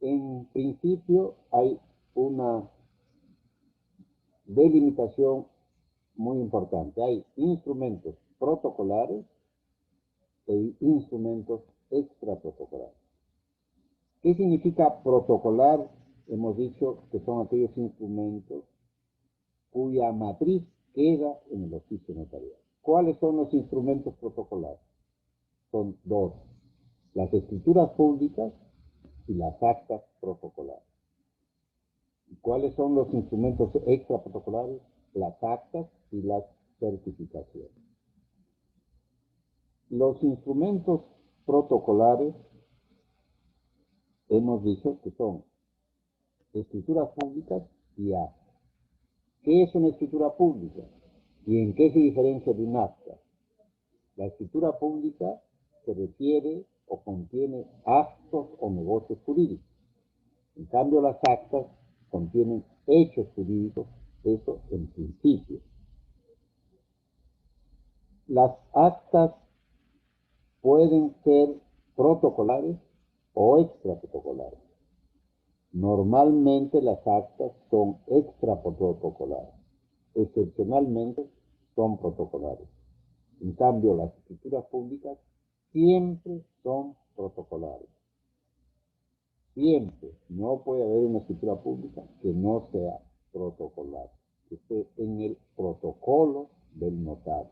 En principio hay una delimitación muy importante. Hay instrumentos protocolares e instrumentos extraprotocolares. ¿Qué significa protocolar? Hemos dicho que son aquellos instrumentos cuya matriz queda en el oficio notarial. ¿Cuáles son los instrumentos protocolares? Son dos: las escrituras públicas y las actas protocolares. ¿Y cuáles son los instrumentos extraprotocolares? Las actas y las certificaciones. Los instrumentos protocolares hemos dicho que son escrituras públicas y actas. ¿Qué es una escritura pública? ¿Y en qué se diferencia de un acta? La escritura pública se refiere o contiene actos o negocios jurídicos. En cambio, las actas contienen hechos jurídicos, eso en principio. Las actas pueden ser protocolares o extraprotocolares. Normalmente las actas son extraprotocolares. Excepcionalmente son protocolares. En cambio, las escrituras públicas siempre son protocolares. Siempre. No puede haber una escritura pública que no sea protocolar, que esté en el protocolo del notario.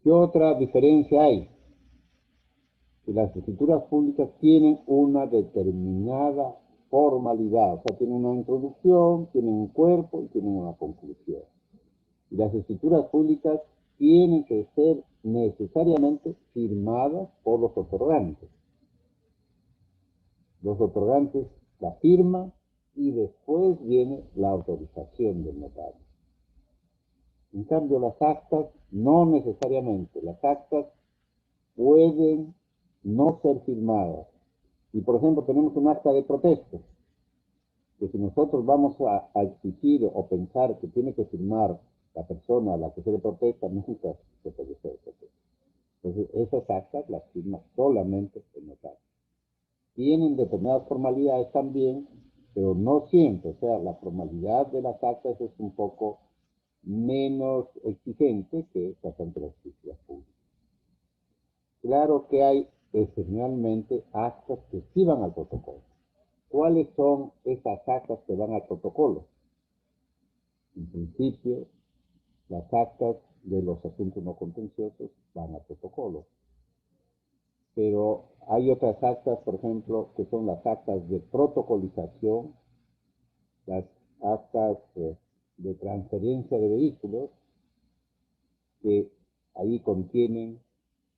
¿Qué otra diferencia hay? Que las escrituras públicas tienen una determinada formalidad, o sea, tienen una introducción, tienen un cuerpo y tienen una conclusión. Y las escrituras públicas tienen que ser necesariamente firmadas por los otorgantes. Los otorgantes la firman y después viene la autorización del notario. En cambio, las actas no necesariamente. Las actas pueden no ser firmadas. Y, por ejemplo, tenemos un acta de protesta, que si nosotros vamos a exigir o pensar que tiene que firmar la persona a la que se le protesta, nunca se puede hacer protesta. Entonces, esas actas las firma solamente el notario. Tienen determinadas formalidades también, pero no siempre. O sea, la formalidad de las actas es un poco menos exigente que las ante las escrituras públicas. Claro que hay excepcionalmente actas que sí van al protocolo. ¿Cuáles son esas actas que van al protocolo? En principio, las actas de los asuntos no contenciosos van al protocolo. Pero hay otras actas, por ejemplo, que son las actas de protocolización, las actas de transferencia de vehículos, que ahí contienen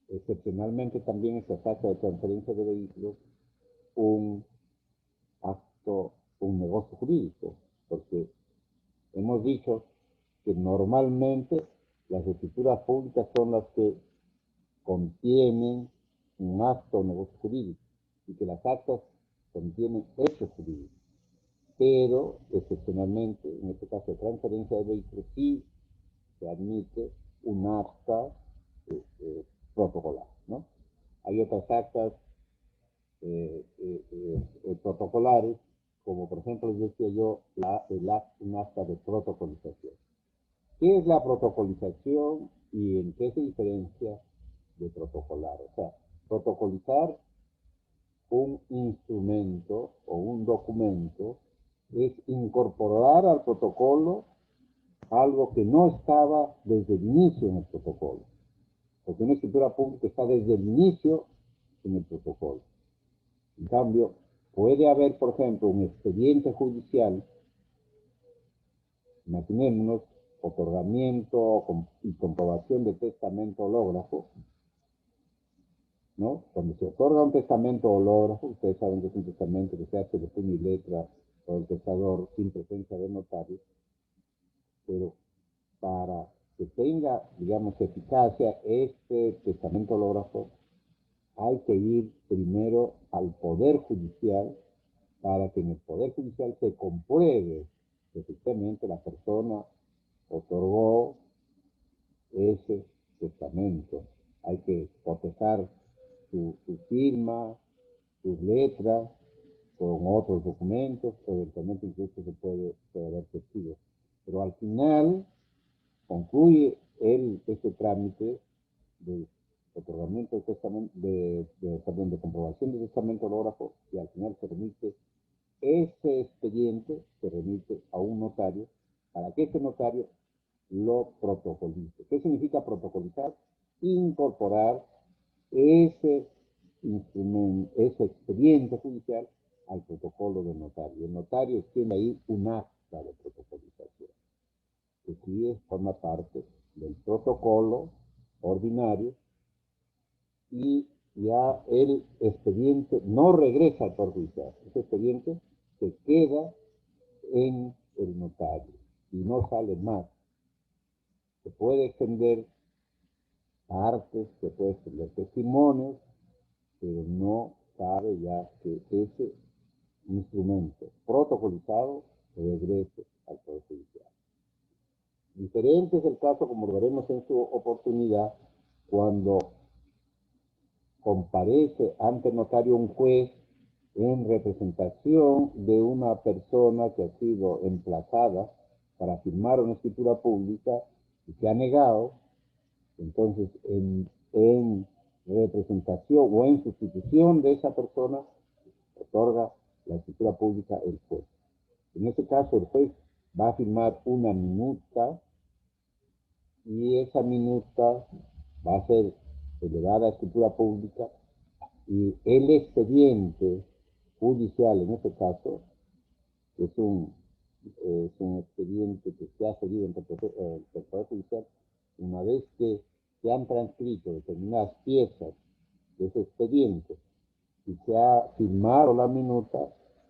excepcionalmente también esas actas de transferencia de vehículos un acto, un negocio jurídico, porque hemos dicho que normalmente las escrituras públicas son las que contienen un acto o negocio jurídico y que las actas contienen hechos jurídicos. Pero, excepcionalmente, en este caso de transferencia de vehículos, sí se admite un acta protocolar, ¿no? Hay otras actas protocolares, como por ejemplo, les decía yo, un acta de protocolización. ¿Qué es la protocolización y en qué se diferencia de protocolar? O sea, protocolizar un instrumento o un documento es incorporar al protocolo algo que no estaba desde el inicio en el protocolo. Porque una escritura pública está desde el inicio en el protocolo. En cambio, puede haber, por ejemplo, un expediente judicial, imaginémonos, otorgamiento y comprobación de testamento hológrafo, ¿no? Cuando se otorga un testamento hológrafo, ustedes saben que es un testamento que se hace de puño y letra por el testador sin presencia de notario, pero para que tenga, digamos, eficacia este testamento hológrafo, hay que ir primero al Poder Judicial para que en el Poder Judicial se compruebe que efectivamente la persona otorgó ese testamento. Hay que cotejar su firma, sus letras, con otros documentos, eventualmente incluso se puede haber testigos. Pero al final concluye este trámite de otorgamiento de testamento, de comprobación de testamento hológrafo, y al final se remite ese expediente se remite a un notario para que ese notario lo protocolice. ¿Qué significa protocolizar? Incorporar ese instrumento, ese expediente judicial al protocolo del notario. El notario tiene ahí un acta de protocolización, que sí forma parte del protocolo ordinario, y ya el expediente no regresa al Poder Judicial. Ese expediente se queda en el notario y no sale más. Se puede extender partes, se puede extender testimonios, pero no sabe ya que ese instrumento protocolizado regrese al Poder Judicial. Diferente es el caso, como lo veremos en su oportunidad, cuando comparece ante el notario un juez en representación de una persona que ha sido emplazada para firmar una escritura pública y se ha negado. Entonces, en representación o en sustitución de esa persona, otorga la escritura pública el juez. En este caso, el juez va a firmar una minuta y esa minuta va a ser elevada a escritura pública, y el expediente judicial, en este caso, es un expediente que se ha seguido entre el Poder Judicial, una vez que se han transcrito determinadas piezas de ese expediente y se ha firmado la minuta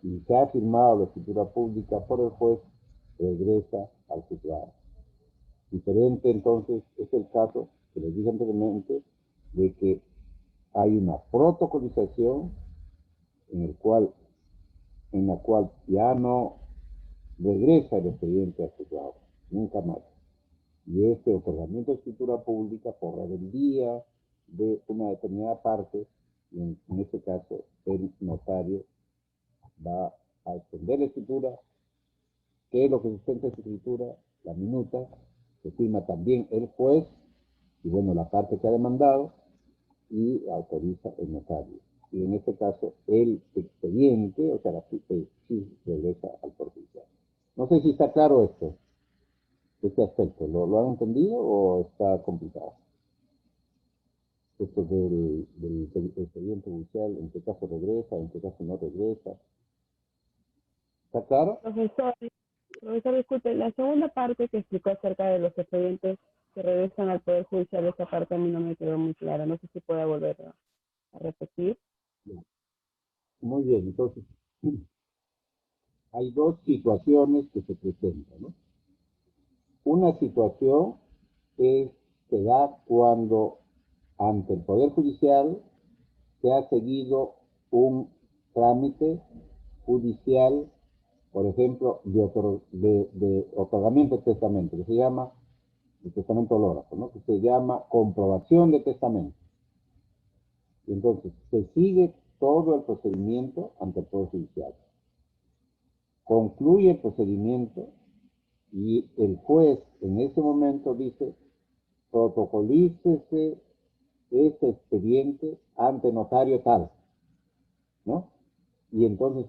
y se ha firmado la escritura pública por el juez, regresa al juzgado. Diferente entonces es el caso que les dije anteriormente, de que hay una protocolización en la cual ya no regresa el expediente a juzgado, nunca más. Y este otorgamiento de escritura pública por rebeldía de una determinada parte, y en este caso el notario va a extender la escritura. ¿Qué es lo que sustenta esa escritura? La minuta, que firma también el juez, y bueno, la parte que ha demandado, y autoriza el notario. Y en este caso, el expediente, o sea, la sí regresa al Poder Judicial. No sé si está claro esto, este aspecto. ¿Lo han entendido o está complicado? Esto del expediente judicial, en qué caso regresa, en qué caso no regresa. ¿Está claro? Profesor, disculpe, la segunda parte que explicó acerca de los expedientes que regresan al Poder Judicial, esa parte a mí no me quedó muy clara. No sé si puede volver a repetir. Muy bien, entonces, hay dos situaciones que se presentan, ¿no? Una situación se da cuando ante el Poder Judicial se ha seguido un trámite judicial, por ejemplo, de otorgamiento de testamento, que se llama el testamento hológrafo, ¿no? Que se llama comprobación de testamento. Y entonces, se sigue todo el procedimiento ante el Poder Judicial. Concluye el procedimiento y el juez en ese momento dice: protocolícese este expediente ante notario tal, ¿no? Y entonces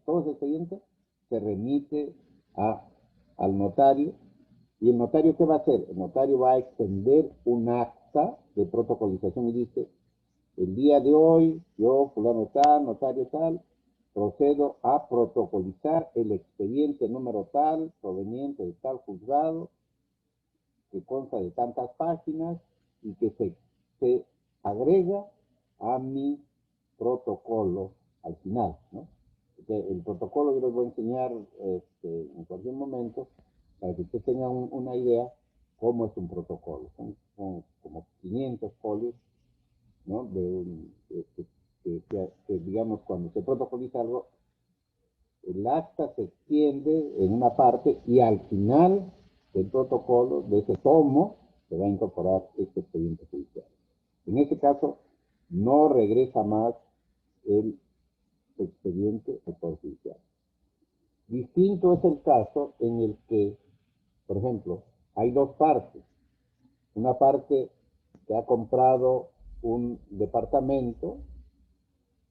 todo ese expediente se remite al notario, y el notario, ¿qué va a hacer? El notario va a extender un acta de protocolización y dice: el día de hoy, yo, fulano tal, notario tal, procedo a protocolizar el expediente número tal, proveniente de tal juzgado, que consta de tantas páginas y que se agrega a mi protocolo al final, ¿no? El protocolo yo les voy a enseñar en cualquier momento para que ustedes tengan una idea cómo es un protocolo. Son como 500 folios, ¿no? Digamos, cuando se protocoliza algo, el acta se extiende en una parte y al final del protocolo, de ese tomo, se va a incorporar este expediente judicial. En este caso, no regresa más el expediente al Poder Judicial. Distinto es el caso en el que, por ejemplo, hay dos partes. Una parte que ha comprado un departamento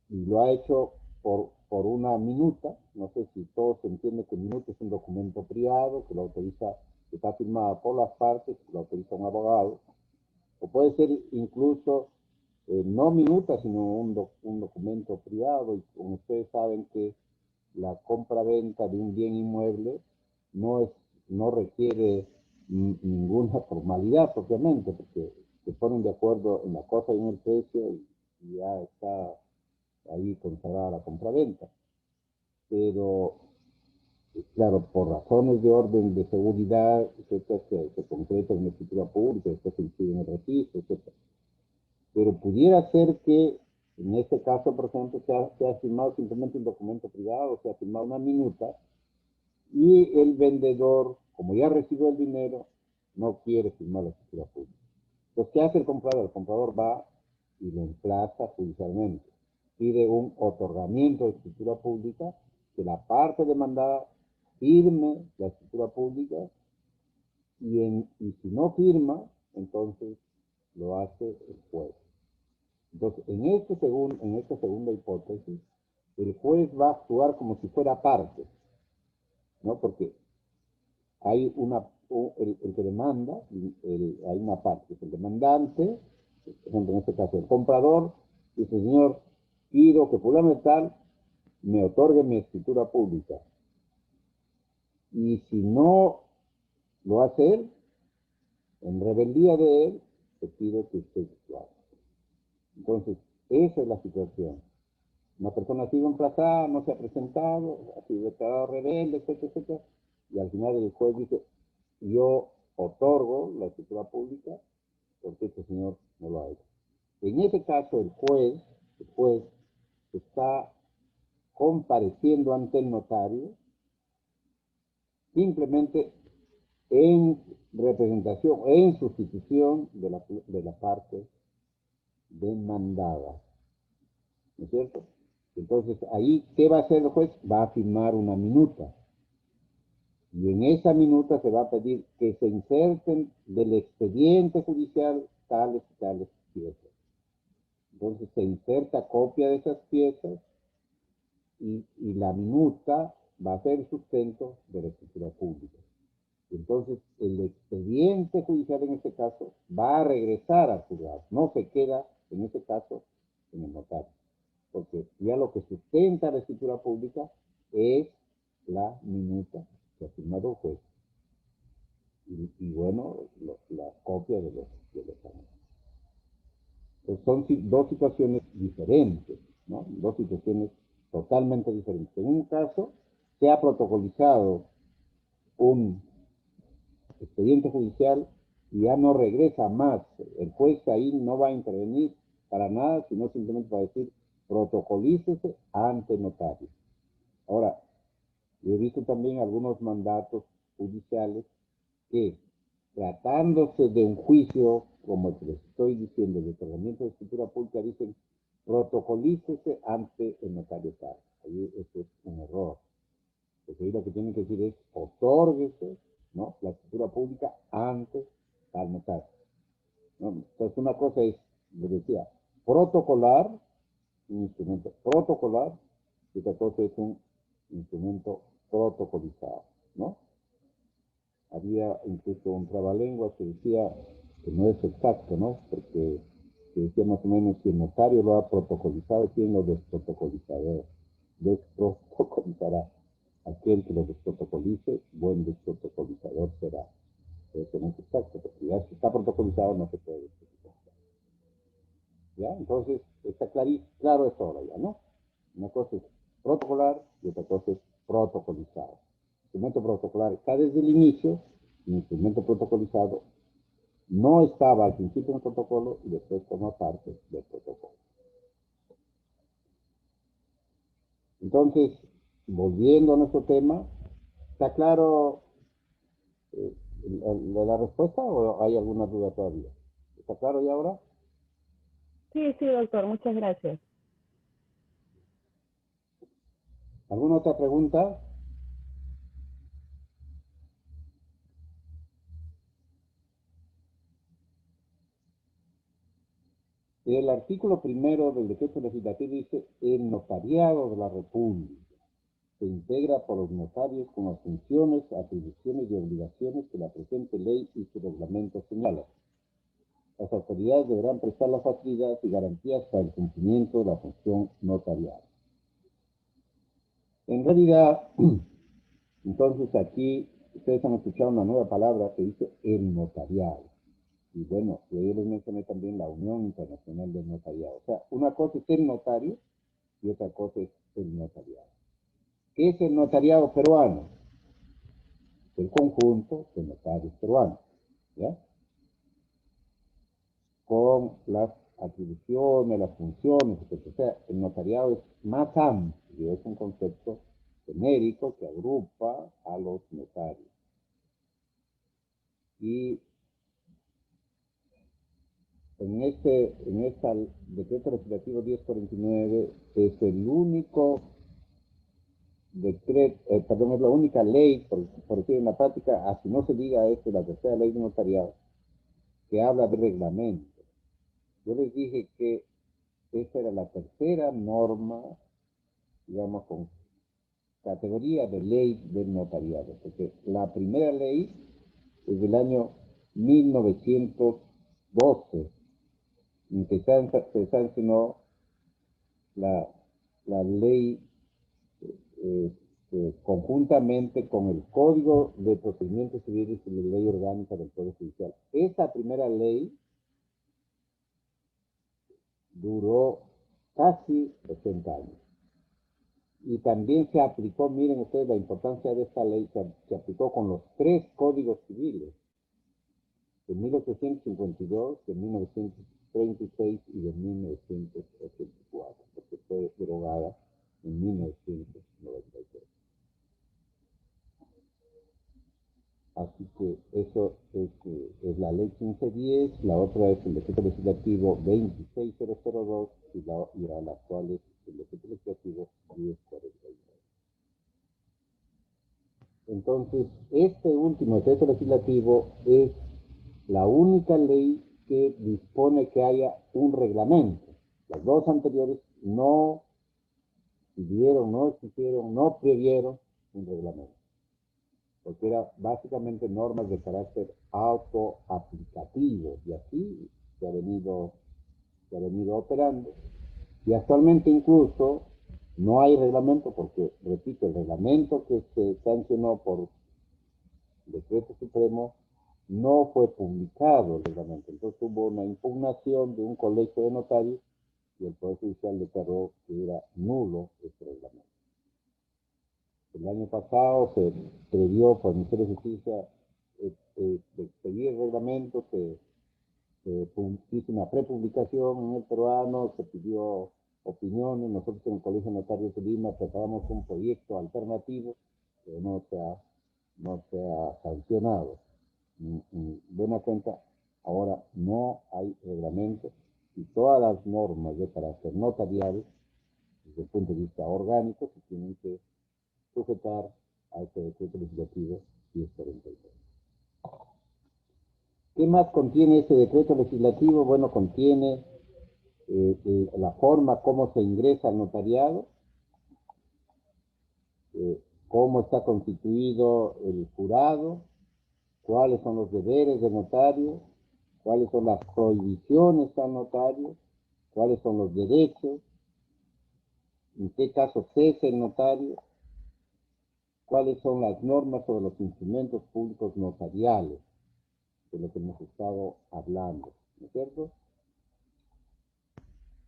y lo ha hecho por una minuta. No sé si todos entienden que minuta es un documento privado que lo autoriza, que está firmado por las partes, que lo autoriza un abogado, o puede ser incluso no minuta, sino un documento privado, y como ustedes saben que la compra-venta de un bien inmueble no requiere ninguna formalidad propiamente, porque se ponen de acuerdo en la cosa y en el precio y ya está ahí consagrada la compraventa. Pero, claro, por razones de orden de seguridad, etcétera, se concreta en la escritura pública, después se incide en el registro, etcétera. Pero pudiera ser que en este caso, por ejemplo, se ha firmado simplemente un documento privado, se ha firmado una minuta, y el vendedor, como ya recibió el dinero, no quiere firmar la escritura pública. Entonces, ¿qué hace el comprador? El comprador va y lo emplaza judicialmente. Pide un otorgamiento de escritura pública, que la parte demandada firme la escritura pública, y si no firma, entonces lo hace el juez. Entonces, en esta segunda hipótesis, el juez va a actuar como si fuera parte, ¿no? Porque hay el que demanda, hay una parte, es el demandante, por ejemplo, en este caso el comprador, dice: señor, pido que fulano de tal me otorgue mi escritura pública. Y si no lo hace él, en rebeldía de él, te pido que usted lo haga. Entonces, esa es la situación. Una persona ha sido emplazada, no se ha presentado, ha sido declarado rebelde, etcétera, etcétera, y al final el juez dice: yo otorgo la escritura pública porque este señor no lo ha hecho. En ese caso, el juez está compareciendo ante el notario simplemente en representación, en sustitución de la parte demandada. ¿No es cierto? Entonces, ahí, ¿qué va a hacer el juez? Va a firmar una minuta. Y en esa minuta se va a pedir que se inserten del expediente judicial tales y tales piezas. Entonces se inserta copia de esas piezas y la minuta va a ser el sustento de la escritura pública. Entonces el expediente judicial en este caso va a regresar al juzgado, no se queda en este caso en el notario, porque ya lo que sustenta la escritura pública es la minuta que ha firmado el juez. Y bueno, las copias de los años. Pues son dos situaciones diferentes, ¿no? Dos situaciones totalmente diferentes. En un caso, se ha protocolizado un expediente judicial y ya no regresa más. El juez ahí no va a intervenir para nada, sino simplemente va a decir: protocolícese ante notario. Ahora, yo he visto también algunos mandatos judiciales que, tratándose de un juicio, como el que les estoy diciendo, de otorgamiento de escritura pública, dicen: protocolícese ante el notario tal. Ahí eso es un error. Porque ahí lo que tienen que decir es: otórguese, ¿no?, la escritura pública ante tal notario, ¿no? Entonces, una cosa es, les decía, protocolar, un instrumento protocolar, y otra cosa es un instrumento protocolizado, ¿no? Había incluso un trabalengua que decía que no es exacto, ¿no? Porque que decía más o menos: si el notario lo ha protocolizado, ¿quién lo desprotocolizará? Aquel que lo desprotocolice, buen desprotocolizador será. Pero eso no es exacto, porque ya si está protocolizado no se puede desprotocolizar. ¿Ya? Entonces, está claro esto ahora ya, ¿no? Una cosa es protocolar y otra cosa es protocolizado. El instrumento protocolar está desde el inicio, el instrumento protocolizado no estaba al principio en el protocolo y después forma parte del protocolo. Entonces, volviendo a nuestro tema, ¿está claro la respuesta o hay alguna duda todavía? ¿Está claro ya ahora? Sí, sí, doctor, muchas gracias. ¿Alguna otra pregunta? El artículo primero del decreto legislativo dice: el notariado de la República se integra por los notarios con las funciones, atribuciones y obligaciones que la presente ley y su reglamento señalan. Las autoridades deberán prestar las facilidades y garantías para el cumplimiento de la función notarial. En realidad, entonces aquí ustedes han escuchado una nueva palabra que dice el notariado. Y bueno, yo les mencioné también la Unión Internacional del Notariado. O sea, una cosa es el notario y otra cosa es el notariado. ¿Qué es el notariado peruano? El conjunto de notarios peruanos, ¿ya? Con las atribuciones, las funciones, etc. O sea, el notariado es más amplio, es un concepto genérico que agrupa a los notarios. Y en este decreto legislativo 1049 es el único decreto, perdón, es la única ley, por decir en la práctica, así no se diga esto, la tercera ley de notariado, que habla de reglamento. Yo les dije que esa era la tercera norma, digamos, con categoría de ley del notariado, porque la primera ley es del año 1912, en que se sancionó la ley conjuntamente con el Código de Procedimientos Civiles y la Ley Orgánica del Poder Judicial. Esa primera ley duró casi 80 años. Y también se aplicó, miren ustedes la importancia de esta ley, se aplicó con los 3 códigos civiles, de 1852, de 1936 y de 1984, porque fue derogada en 1993. Así que eso es la ley 1510, la otra es el decreto legislativo 26002 y la actual es el decreto legislativo 1049. Entonces, este último decreto legislativo es la única ley que dispone que haya un reglamento. Las dos anteriores no pidieron, no exigieron, no previeron un reglamento, porque eran básicamente normas de carácter autoaplicativo, y así se ha venido operando. Y actualmente incluso no hay reglamento, porque, repito, el reglamento que se sancionó por decreto supremo no fue publicado el reglamento. Entonces hubo una impugnación de un colegio de notarios y el Poder Judicial declaró que era nulo este reglamento. El año pasado se previó por el Ministerio de Justicia expedir el reglamento, se hizo una prepublicación en el peruano, se pidió opiniones. Nosotros en el Colegio de Notarios de Lima preparamos un proyecto alternativo que no se ha sancionado. En buena cuenta, ahora no hay reglamento y todas las normas de carácter notarial, desde el punto de vista orgánico, se tienen que sujetar a este decreto legislativo 1043. ¿Qué más contiene este decreto legislativo? Bueno, contiene la forma como se ingresa al notariado, cómo está constituido el jurado, cuáles son los deberes del notario, cuáles son las prohibiciones al notario, cuáles son los derechos, en qué caso cesa el notario, cuáles son las normas sobre los instrumentos públicos notariales, de lo que hemos estado hablando, ¿no es cierto?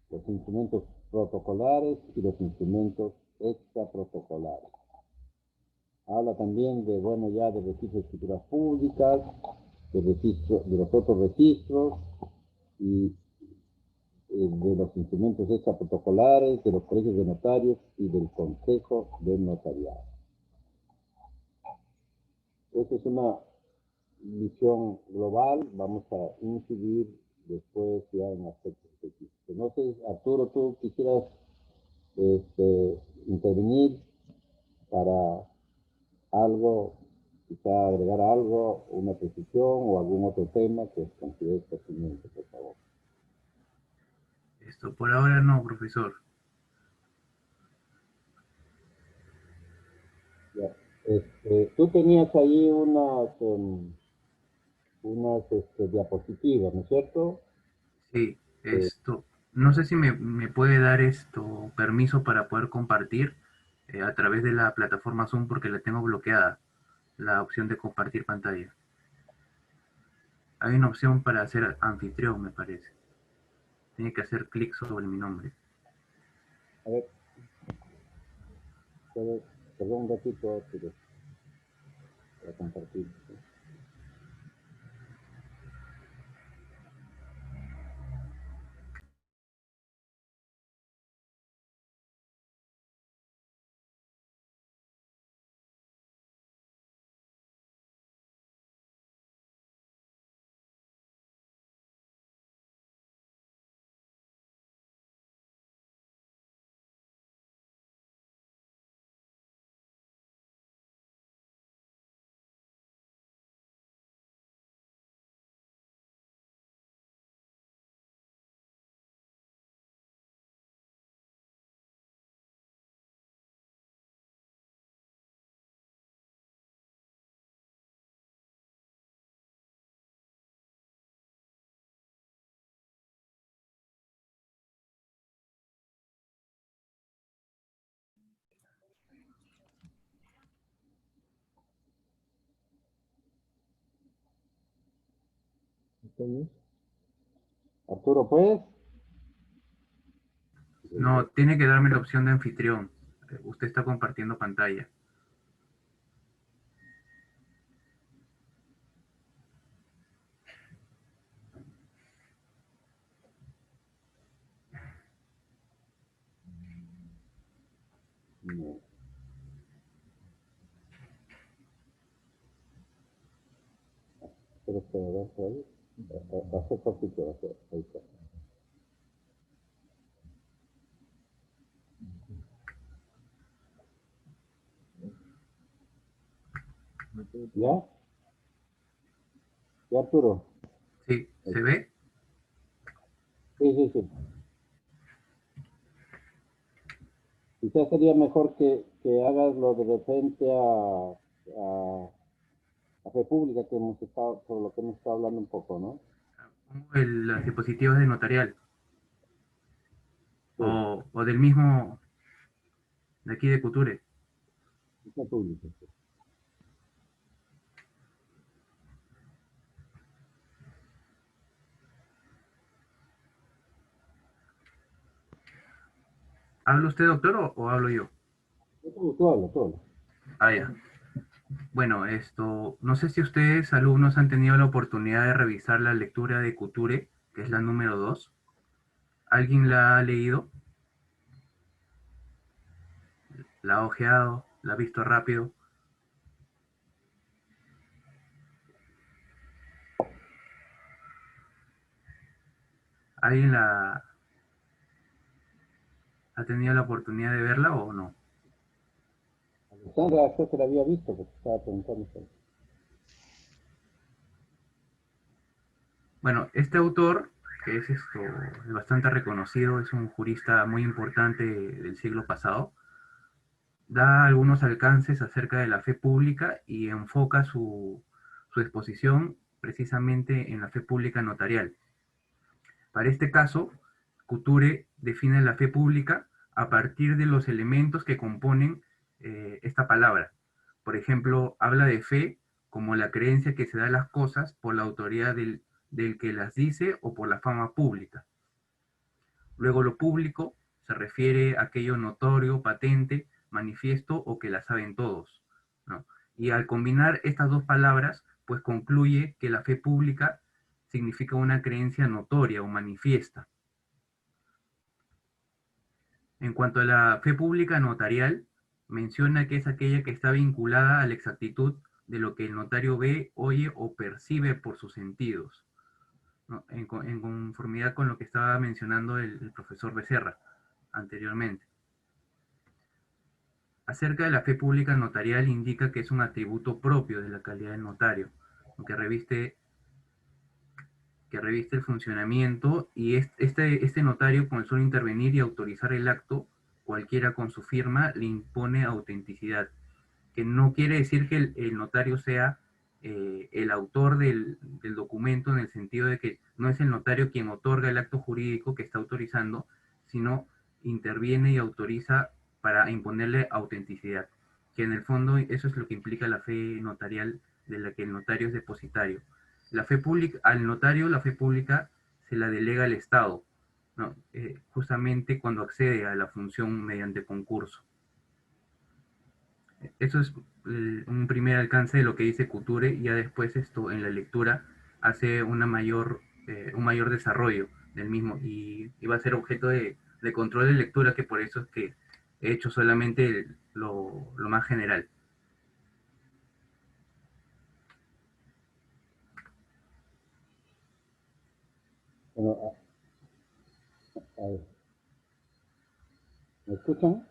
Los instrumentos protocolares y los instrumentos extraprotocolares. Habla también de, bueno, ya de registro de escrituras públicas, de los otros registros y de los instrumentos extraprotocolares, de los colegios de notarios y del Consejo de Notariado. Esta es una visión global, vamos a incidir después ya en aspectos específicos. No sé, Arturo, tú quisieras intervenir para algo, quizá agregar algo, una precisión o algún otro tema que consideres pertinente, por favor. Esto por ahora no, profesor. Ya. Tú tenías ahí unas diapositivas, ¿no es cierto? Sí, esto. No sé si me puede dar esto permiso para poder compartir a través de la plataforma Zoom porque la tengo bloqueada, la opción de compartir pantalla. Hay una opción para hacer anfitrión, me parece. Tiene que hacer clic sobre mi nombre. A ver, perdón un ratito, pero para compartir. Arturo, ¿puedes? No, tiene que darme la opción de anfitrión. Usted está compartiendo pantalla. No. Pero espera, a ver, ahí. Hace poquito, ahí está. ¿Ya? ¿Ya, Arturo? Sí, ¿se ve? Sí, sí, sí. Quizás sería mejor que hagas lo de repente a República que hemos estado, sobre lo que hemos estado hablando un poco, ¿no? Pongo las diapositivas de notarial. Sí, O del mismo, de aquí de Couture. es República. Sí. ¿Habla usted, doctor, o hablo yo? Tú habla, tú habla. Ah, ya. Bueno, esto, no sé si ustedes, alumnos, han tenido la oportunidad de revisar la lectura de Couture, que es la número 2. ¿Alguien la ha leído? ¿La ha ojeado? ¿La ha visto rápido? ¿Alguien ha tenido la oportunidad de verla o no? Alexandra, creo que la había visto, porque estaba preguntando. Bueno, este autor, que es esto, es bastante reconocido, es un jurista muy importante del siglo pasado, da algunos alcances acerca de la fe pública y enfoca su exposición precisamente en la fe pública notarial. Para este caso, Couture define la fe pública a partir de los elementos que componen esta palabra. Por ejemplo, habla de fe como la creencia que se da a las cosas por la autoridad del que las dice o por la fama pública. Luego lo público se refiere a aquello notorio, patente, manifiesto o que la saben todos, ¿no? Y al combinar estas dos palabras, pues concluye que la fe pública significa una creencia notoria o manifiesta. En cuanto a la fe pública notarial, menciona que es aquella que está vinculada a la exactitud de lo que el notario ve, oye o percibe por sus sentidos, ¿no? En conformidad con lo que estaba mencionando el profesor Becerra anteriormente. Acerca de la fe pública notarial indica que es un atributo propio de la calidad del notario, aunque reviste que reviste el funcionamiento y este notario con el solo intervenir y autorizar el acto, cualquiera con su firma, le impone autenticidad, que no quiere decir que el notario sea el autor del documento en el sentido de que no es el notario quien otorga el acto jurídico que está autorizando, sino interviene y autoriza para imponerle autenticidad, que en el fondo eso es lo que implica la fe notarial de la que el notario es depositario. La fe pública, al notario la fe pública se la delega al Estado, ¿no? Justamente cuando accede a la función mediante concurso. Eso es un primer alcance de lo que dice Couture, y ya después esto en la lectura hace un mayor desarrollo del mismo y va a ser objeto de control de lectura, que por eso es que he hecho solamente lo más general. Bueno, a ver, ¿me escuchan?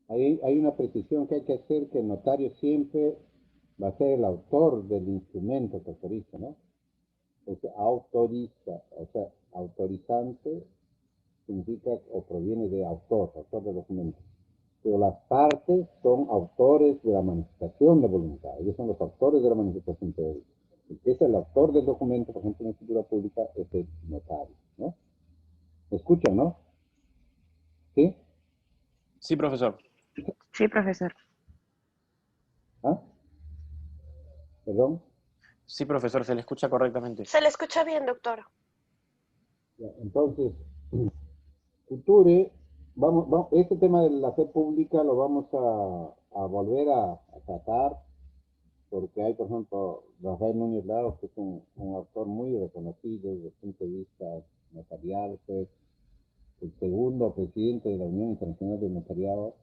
Hay una precisión que hay que hacer, que el notario siempre va a ser el autor del instrumento que autoriza, ¿no? O sea, autoriza, o sea, autorizante significa o proviene de autor del documento. Pero las partes son autores de la manifestación de voluntad. Ellos son los autores de la manifestación teórica. El que es el autor del documento, por ejemplo, en escritura pública, es el notario, ¿no? ¿Me escuchan, no? ¿Sí? Sí, profesor. Sí, profesor. ¿Ah? ¿Perdón? Sí, profesor, se le escucha correctamente. Se le escucha bien, doctor. Ya, entonces, Couture, este tema de la fe pública lo vamos a volver a tratar, porque hay, por ejemplo, Rafael Núñez Laos, que es un autor muy reconocido desde el punto de vista notarial, fue el segundo presidente de la Unión Internacional del Notariado,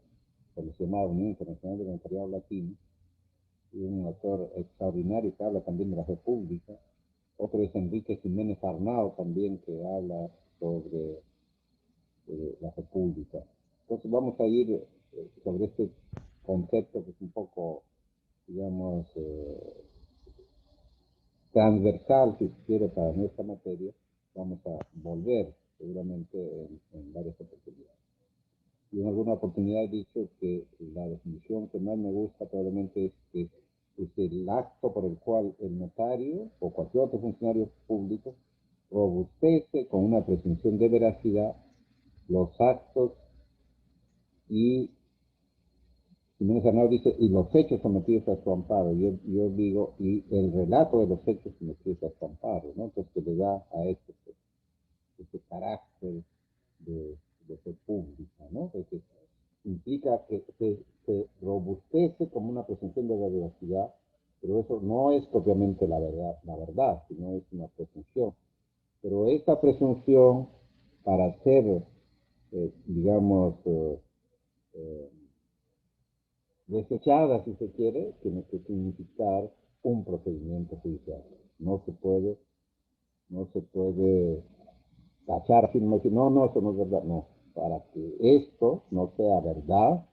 cuando se llamaba Unión Internacional del Notariado Latino, y un autor extraordinario que habla también de la fe pública. Otro es Enrique Jiménez Arnao también, que habla sobre la república. Entonces vamos a ir sobre este concepto que es un poco, digamos, transversal, si se quiere, para nuestra materia. Vamos a volver seguramente en varias oportunidades. Y en alguna oportunidad he dicho que la definición que más me gusta probablemente es que es el acto por el cual el notario o cualquier otro funcionario público robustece con una presunción de veracidad los actos y Jiménez Arnau dice, y los hechos sometidos a su amparo. Yo digo, y el relato de los hechos sometidos a su amparo, ¿no? Entonces, que le da a este carácter de ser pública, ¿no? Porque implica que se robustece como una presunción de veracidad, pero eso no es propiamente la verdad, sino es una presunción. Pero esta presunción, para ser, digamos, desechada, si se quiere, tiene que significar un procedimiento judicial. No se puede tachar firme y decir, no, eso no es verdad. No, para que esto no sea verdad,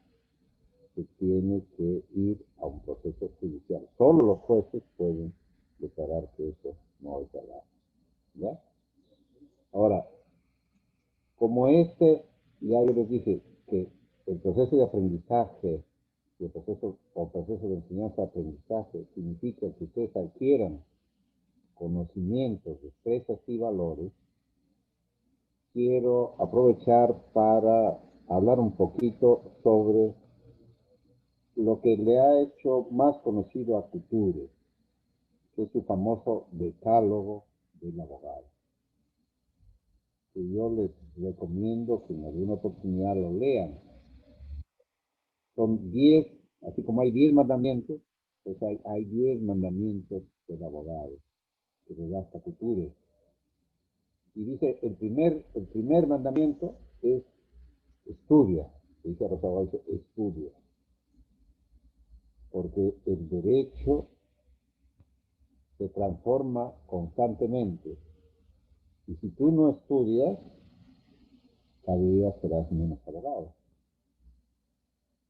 se tiene que ir a un proceso judicial. Solo los jueces pueden declarar que eso no es verdad. ¿Ya? Ahora, como ya yo les dije que el proceso de aprendizaje, el proceso de enseñanza-aprendizaje significa que ustedes adquieran conocimientos, destrezas y valores, quiero aprovechar para hablar un poquito sobre lo que le ha hecho más conocido a Couture, que es su famoso decálogo del abogado, que yo les recomiendo que en alguna oportunidad lo lean. Son 10, así como hay 10 mandamientos, pues hay 10 mandamientos del abogado, que redacta Couture. Y dice, el primer mandamiento es estudia, dice Rosa, dice estudia, porque el derecho se transforma constantemente. Y si tú no estudias, cada día serás menos abogado,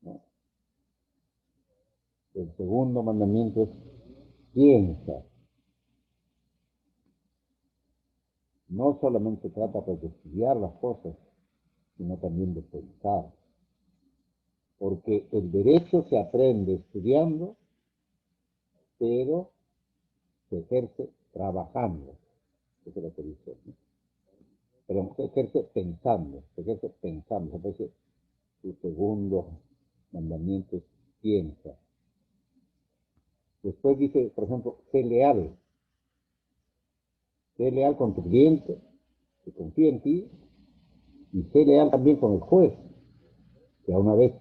¿no? El segundo mandamiento es piensa. no solamente se trata pues, de estudiar las cosas, sino también de pensar. Porque el derecho se aprende estudiando, pero se ejerce trabajando. Eso es lo que dice, ¿no? Pero se ejerce pensando, se ejerce pensando. Se parece su segundo mandamiento es piensa. Después dice, por ejemplo, sé leal. Sé leal con tu cliente, que confía en ti, y sé leal también con el juez, que alguna vez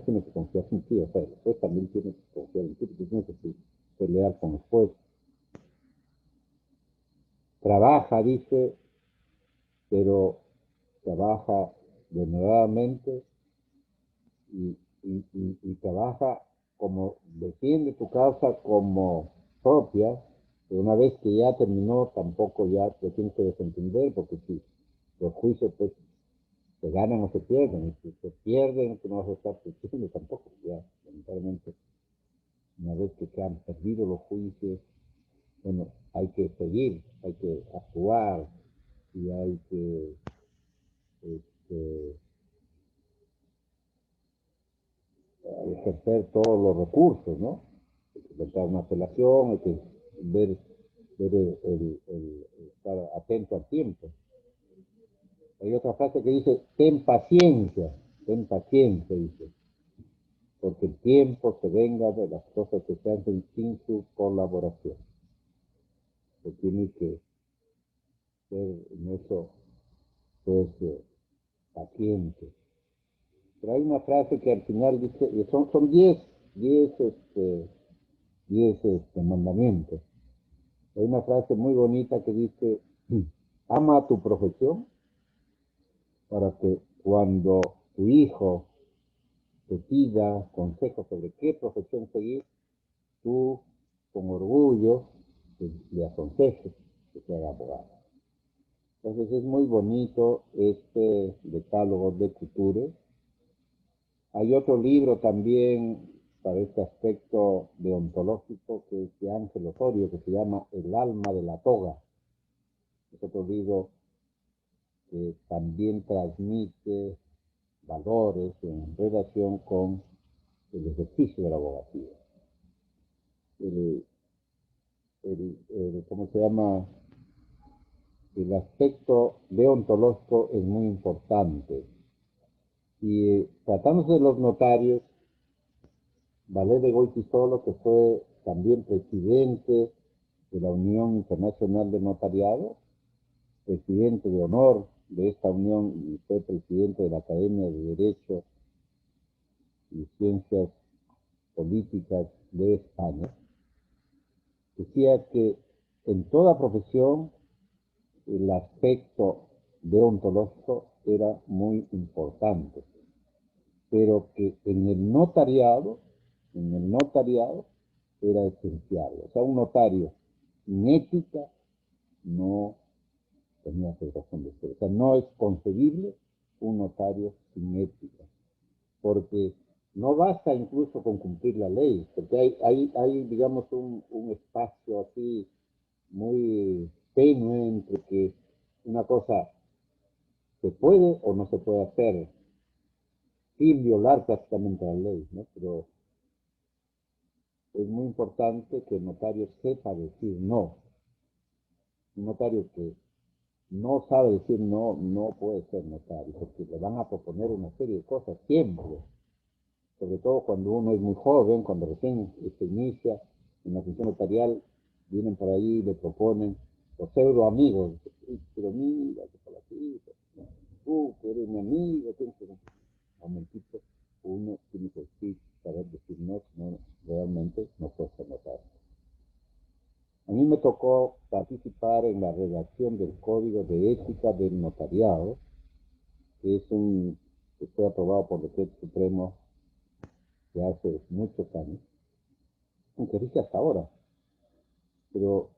tiene que confiar en ti. O sea, el juez también tiene que confiar en ti, porque tienes que ser leal con el juez. Trabaja, dice, pero trabaja denodadamente y trabaja como defiende tu causa como propia, pero una vez que ya terminó, tampoco ya te tienes que desentender, porque si los juicios pues se ganan o se pierden, y si se pierden, tú no vas a estar sufriendo tampoco, ya, lamentablemente, una vez que se han perdido los juicios, bueno, hay que seguir, hay que actuar, y hay que ejercer todos los recursos, ¿no? Hay que presentar una apelación, hay que ver estar atento al tiempo. Hay otra frase que dice, ten paciencia, dice, porque el tiempo se venga de las cosas que se hacen sin su colaboración. Se tiene que ser en eso, pues, paciente. Pero hay una frase que al final dice, y son 10 mandamientos. Hay una frase muy bonita que dice, ama a tu profesión para que cuando tu hijo te pida consejos sobre qué profesión seguir, tú con orgullo le aconsejes que se haga abogado. Entonces es muy bonito este decálogo de Couture. Hay otro libro también para este aspecto deontológico que es de Ángel Osorio, que se llama El alma de la toga. Es otro libro que también transmite valores en relación con el ejercicio de la abogacía. ¿Cómo se llama? El aspecto deontológico es muy importante. Y tratándose de los notarios, Valé de Goytisolo, que fue también presidente de la Unión Internacional de Notariado, presidente de honor de esta unión y fue presidente de la Academia de Derecho y Ciencias Políticas de España, decía que en toda profesión el aspecto deontológico era muy importante, pero que en el notariado era esencial. O sea, un notario sin ética no tenía razón de ser. O sea, no es concebible un notario sin ética, porque no basta incluso con cumplir la ley, porque hay digamos, un espacio así muy tenue entre que una cosa se puede o no se puede hacer sin violar prácticamente la ley, ¿no? Pero es muy importante que el notario sepa decir no. Un notario que no sabe decir no, no puede ser notario, porque le van a proponer una serie de cosas siempre, sobre todo cuando uno es muy joven, cuando recién se inicia en la función notarial, vienen por ahí y le proponen los pseudo amigos, pero mira, que por aquí, tú que eres mi amigo, tienes que... Un momentito, uno tiene que saber decir no, si no, realmente no puede ser notario. A mí me tocó participar en la redacción del Código de Ética del Notariado, que fue aprobado por el Decreto Supremo de hace muchos años, aunque rige hasta ahora. Pero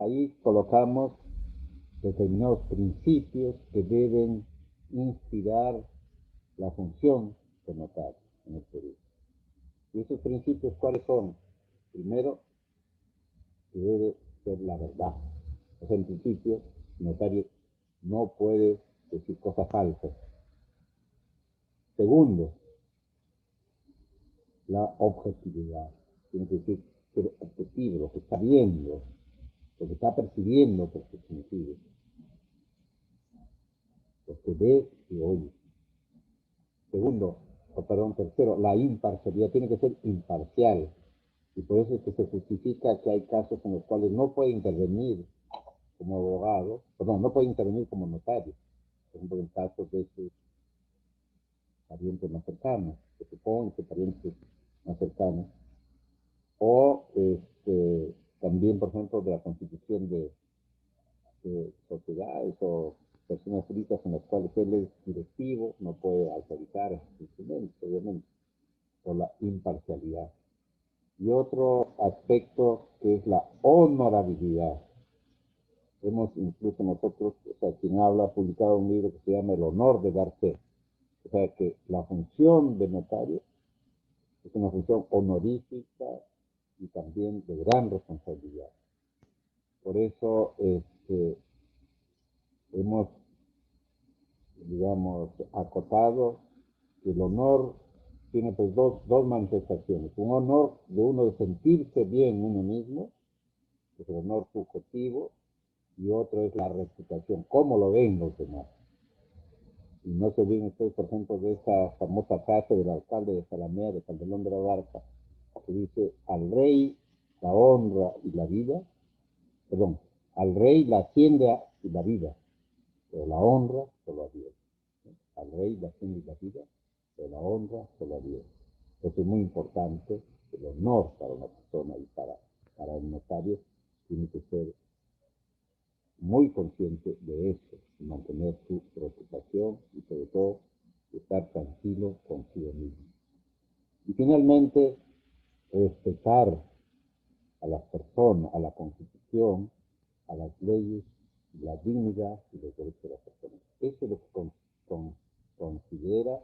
ahí colocamos determinados principios que deben inspirar la función de notario en el Perú. ¿Y esos principios cuáles son? Primero, que debe ser la verdad. Es el principio El notario no puede decir cosas falsas. Segundo, la objetividad. Tiene que decir ser objetivo, lo que está viendo, lo que está percibiendo por sus sentidos, lo que ve y oye. Segundo, tercero, la imparcialidad tiene que ser imparcial. Y por eso es que se justifica que hay casos en los cuales no puede intervenir como abogado, perdón, no puede intervenir como notario. Por ejemplo, en casos de sus parientes más cercanos, que supongo que parientes más cercanos, o también, por ejemplo, de la constitución de sociedades o personas jurídicas en las cuales él es directivo, no puede autorizar a sus instrumentos, obviamente, por la imparcialidad. Y otro aspecto que es la honorabilidad. Hemos incluso nosotros, o sea, quien habla, publicado un libro que se llama El honor de dar fe. O sea, que la función de notario es una función honorífica y también de gran responsabilidad. Por eso hemos, digamos, acotado que el honor tiene pues dos manifestaciones. Un honor de uno de sentirse bien uno mismo, que es el honor subjetivo, y otro es la reputación, cómo lo ven los demás. Y no se olviden ustedes, por ejemplo, de esa famosa frase del alcalde de Salamea, de Calderón de la Barca, que dice, al rey la honra y la vida, perdón, al rey la hacienda y la vida, pero la honra solo a Dios. Al rey la hacienda y la vida, pero la honra solo a Dios. Eso es muy importante, el honor para una persona y para el notario tiene que ser muy consciente de eso, mantener su reputación y sobre todo estar tranquilo consigo mismo. Y finalmente, respetar a las personas, a la Constitución, a las leyes, la dignidad y los derechos de las personas. Eso es lo que considera